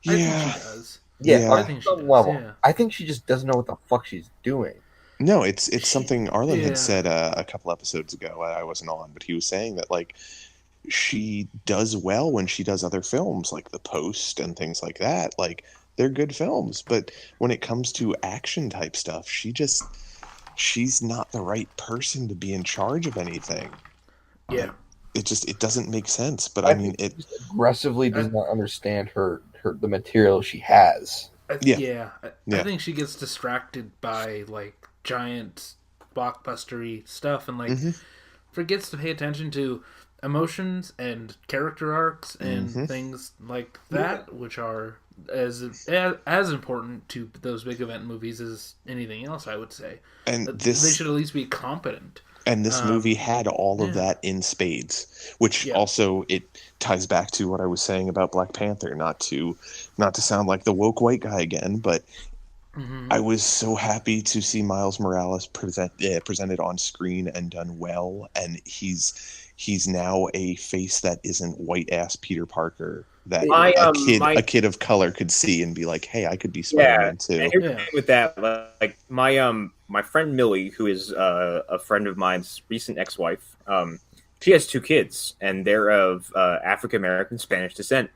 Speaker 2: I think she does.
Speaker 3: Yeah,
Speaker 2: I
Speaker 3: on
Speaker 2: think
Speaker 3: some level. I think she just doesn't know what the fuck she's doing.
Speaker 5: No, it's something Arlen had said a couple episodes ago. I wasn't on, but he was saying that like she does well when she does other films like The Post and things like that. Like, they're good films, but when it comes to action type stuff, she's not the right person to be in charge of anything.
Speaker 2: Yeah.
Speaker 5: it doesn't make sense. But I mean, it
Speaker 3: aggressively does not understand the material she has.
Speaker 2: I think she gets distracted by like giant blockbustery stuff and like forgets to pay attention to emotions and character arcs and things like that, which are as important to those big event movies as anything else, I would say.
Speaker 5: And
Speaker 2: they should at least be competent.
Speaker 5: And this movie had all of that in spades, which also it ties back to what I was saying about Black Panther. Not to sound like the woke white guy again, but I was so happy to see Miles Morales presented on screen and done well, and he's now a face that isn't white ass Peter Parker that a kid of color could see and be like, hey, I could be Spider-Man too.
Speaker 1: And here's the thing with that, like my friend Millie, who is a friend of mine's recent ex-wife, she has 2 kids, and they're of African American Spanish descent.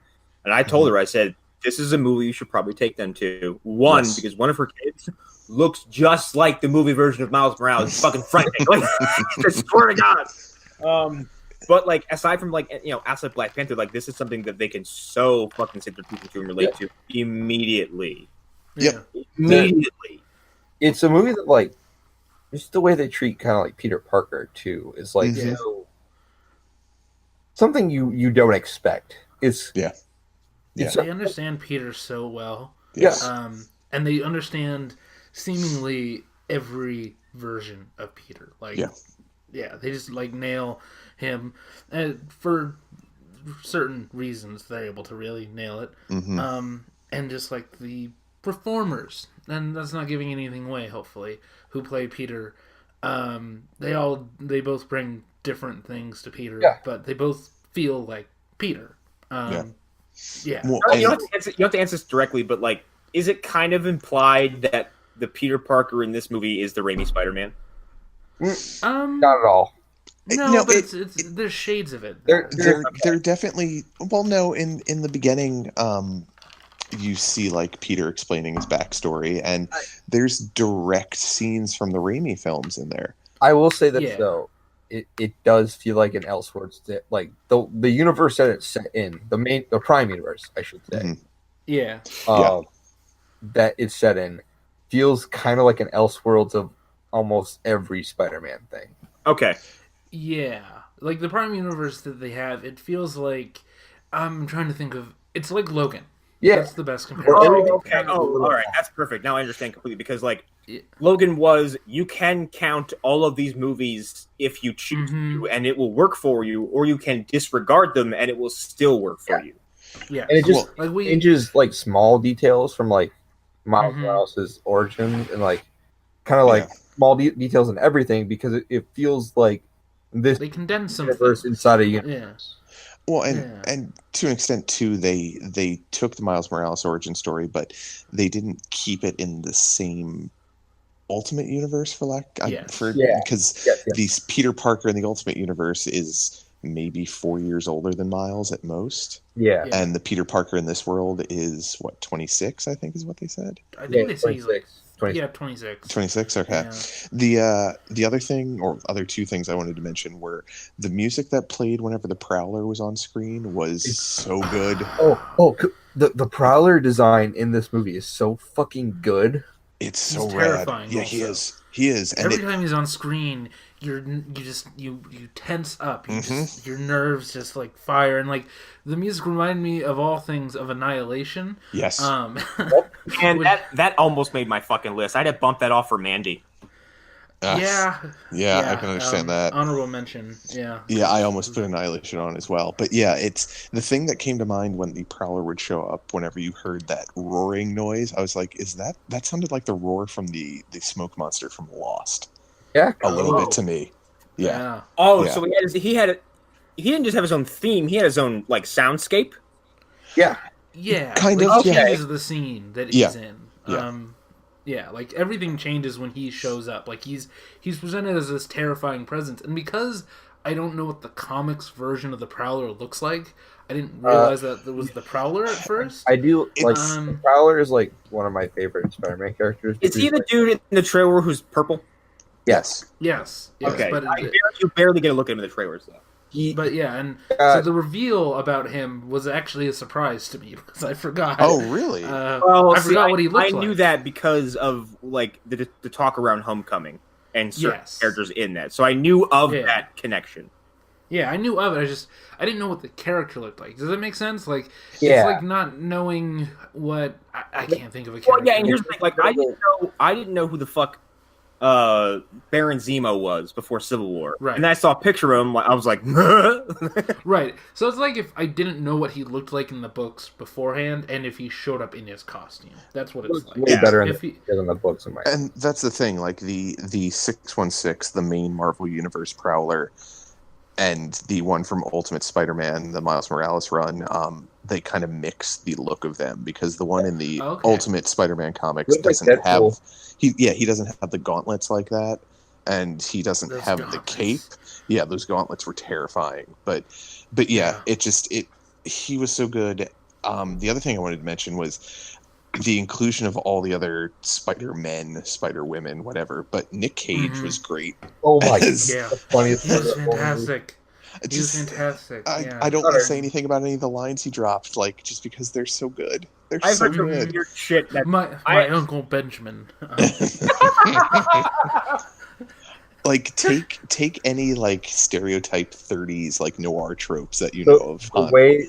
Speaker 1: And I told her, I said, this is a movie you should probably take them to. One, because one of her kids looks just like the movie version of Miles Morales. It's fucking frightening. Like, I swear to God. But like, aside from like, outside Black Panther, like this is something that they can so fucking sit their teeth into and relate to immediately.
Speaker 5: Yep.
Speaker 1: Immediately.
Speaker 3: It's a movie that like, just the way they treat kind of like Peter Parker too is like something you don't expect.
Speaker 2: They understand Peter so well.
Speaker 3: Yes.
Speaker 2: And they understand seemingly every version of Peter. Like, they just like nail him, and for certain reasons they're able to really nail it. And just like the performers, and that's not giving anything away, hopefully, who play Peter, they both bring different things to Peter, but they both feel like Peter. Well,
Speaker 1: you don't have to answer this directly, but like, is it kind of implied that the Peter Parker in this movie is the Raimi Spider-Man?
Speaker 3: Not at all.
Speaker 2: No, but there's shades of it.
Speaker 5: They're definitely. Well, no. In the beginning, you see like Peter explaining his backstory, and there's direct scenes from the Raimi films in there.
Speaker 3: I will say that though, it does feel like an Elseworlds, like the universe that it's set in, the Prime universe, I should say. That it's set in feels kind of like an Elseworlds of almost every Spider-Man thing.
Speaker 1: Okay.
Speaker 2: Yeah, like the Prime universe that they have, it feels like, I'm trying to think of, it's like Logan.
Speaker 3: Yeah,
Speaker 2: that's the best comparison.
Speaker 1: Okay. All right, that's perfect. Now I understand completely, because like Logan was, you can count all of these movies if you choose to, and it will work for you, or you can disregard them and it will still work for you.
Speaker 2: Yeah,
Speaker 3: and it just changes like small details from like Miles Morales' origins, and like kind of like small details and everything, because it feels like this
Speaker 2: they condense some
Speaker 3: universe inside a universe.
Speaker 5: Well, and to an extent too, they took the Miles Morales origin story, but they didn't keep it in the same Ultimate Universe because these Peter Parker in the Ultimate Universe is maybe 4 years older than Miles at most.
Speaker 3: Yeah.
Speaker 5: And the Peter Parker in this world is 26, I think is what they said.
Speaker 2: I think they say he's like
Speaker 5: 26. 26, okay.
Speaker 2: Yeah.
Speaker 5: The other thing, or other 2 things I wanted to mention, were the music that played whenever the Prowler was on screen was so good.
Speaker 3: The Prowler design in this movie is so fucking good.
Speaker 5: It's so terrifying. Yeah, he is. And
Speaker 2: every time he's on screen, you tense up. Your nerves just like fire, and like the music reminded me of all things of Annihilation.
Speaker 5: Yes.
Speaker 1: And that almost made my fucking list. I had to bump that off for Mandy.
Speaker 5: Yeah, I can understand that.
Speaker 2: Honorable mention. Yeah,
Speaker 5: I almost put Annihilation on as well. But yeah, it's the thing that came to mind when the Prowler would show up. Whenever you heard that roaring noise, I was like, "Is that sounded like the roar from the smoke monster from Lost?"
Speaker 3: Yeah,
Speaker 5: a little bit to me. Yeah.
Speaker 1: So he didn't just have his own theme. He had his own like soundscape.
Speaker 2: Yeah,
Speaker 5: kind of.
Speaker 2: Changes the scene that he's in. Like everything changes when he shows up. Like he's presented as this terrifying presence, and because I don't know what the comics version of the Prowler looks like, I didn't realize that it was the Prowler at first.
Speaker 3: I do like the Prowler is like one of my favorite Spider-Man characters.
Speaker 1: Is he the dude in the trailer who's purple?
Speaker 3: Yes.
Speaker 2: Okay,
Speaker 1: but you barely get a look at him in the trailers though.
Speaker 2: But yeah, and so the reveal about him was actually a surprise to me because I forgot.
Speaker 5: Oh, really?
Speaker 2: I forgot what he looked like.
Speaker 1: I knew that because of like the talk around Homecoming and certain characters in that, so I knew of that connection.
Speaker 2: Yeah, I knew of it. I didn't know what the character looked like. Does that make sense? Like, it's like not knowing what I can't think of a character.
Speaker 1: Well, yeah, and here's the thing: like, I didn't know who the fuck Baron Zemo was before Civil War,
Speaker 2: right?
Speaker 1: And then I saw a picture of him. I was like,
Speaker 2: right. So it's like if I didn't know what he looked like in the books beforehand, and if he showed up in his costume, that's what it's like.
Speaker 3: Way better than the books, in my
Speaker 5: and that's the thing. Like the 616, the main Marvel Universe Prowler, and the one from Ultimate Spider-Man, the Miles Morales run, they kind of mix the look of them because the one in the Ultimate Spider-Man comics doesn't have he doesn't have the gauntlets like that, and he doesn't have the cape. Yeah, those gauntlets were terrifying, but yeah, he was so good. The other thing I wanted to mention was the inclusion of all the other Spider-Men, Spider-Women, whatever, but Nick Cage was great.
Speaker 3: Oh my god, the funniest
Speaker 2: he was fantastic. He was fantastic.
Speaker 5: I don't want to say anything about any of the lines he dropped, like just because they're so good. They're so good.
Speaker 1: Shit that
Speaker 2: my Uncle Benjamin.
Speaker 5: Like take any like stereotype 30s like noir tropes that you know of.
Speaker 3: The way,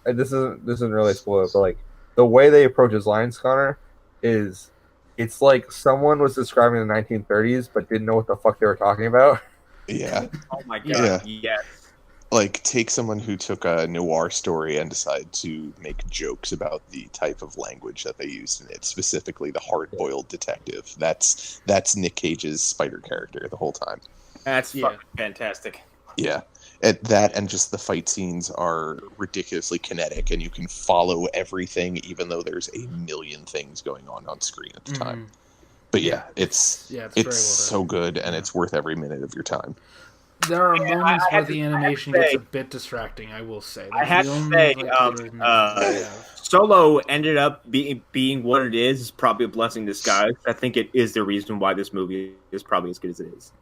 Speaker 3: this isn't really spoiled, but like the way they approach his lines, Connor, is it's like someone was describing the 1930s but didn't know what the fuck they were talking about.
Speaker 5: Yeah.
Speaker 1: Oh my god. Yeah. Yes.
Speaker 5: Like take someone who took a noir story and decided to make jokes about the type of language that they used in it, specifically the hard-boiled detective. That's Nick Cage's Spider character the whole time.
Speaker 1: That's fucking fantastic.
Speaker 5: Yeah. That and just the fight scenes are ridiculously kinetic, and you can follow everything, even though there's a million things going on screen at the time. But it's so good, and it's worth every minute of your time.
Speaker 2: There are moments where the animation gets a bit distracting, I will say.
Speaker 1: I have to say, Solo ended up being what it is probably a blessing in disguise. I think it is the reason why this movie is probably as good as it is.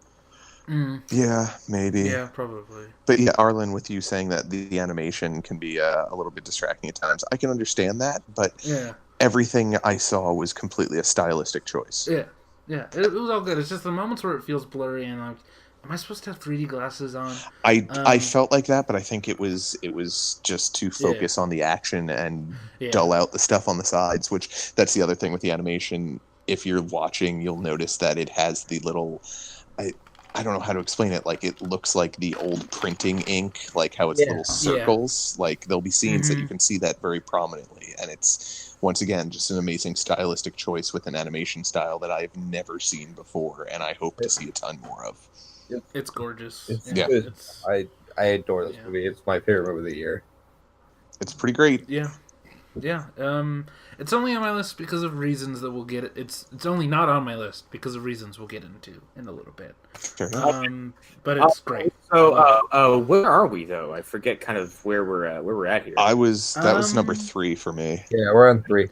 Speaker 5: Yeah, maybe.
Speaker 2: Yeah, probably.
Speaker 5: But yeah, Arlen, with you saying that the animation can be a little bit distracting at times, I can understand that, but everything I saw was completely a stylistic choice.
Speaker 2: Yeah, it was all good. It's just the moments where it feels blurry and like, am I supposed to have 3D glasses on?
Speaker 5: I felt like that, but I think it was just to focus on the action and dull out the stuff on the sides, which that's the other thing with the animation. If you're watching, you'll notice that it has the little... I don't know how to explain it. Like, it looks like the old printing ink, like how it's little circles. Like, there'll be scenes that you can see that very prominently. And it's, once again, just an amazing stylistic choice with an animation style that I've never seen before, and I hope to see a ton more of.
Speaker 2: It's gorgeous.
Speaker 3: I adore this movie. It's my favorite movie of the year.
Speaker 5: It's pretty great.
Speaker 2: Yeah. It's only on my list because of reasons that we'll get. It's only not on my list because of reasons we'll get into in a little bit.
Speaker 5: Sure.
Speaker 2: But it's great.
Speaker 1: So, where are we though? I forget kind of where we're at here.
Speaker 5: That was number 3 for me.
Speaker 3: Yeah, we're on 3.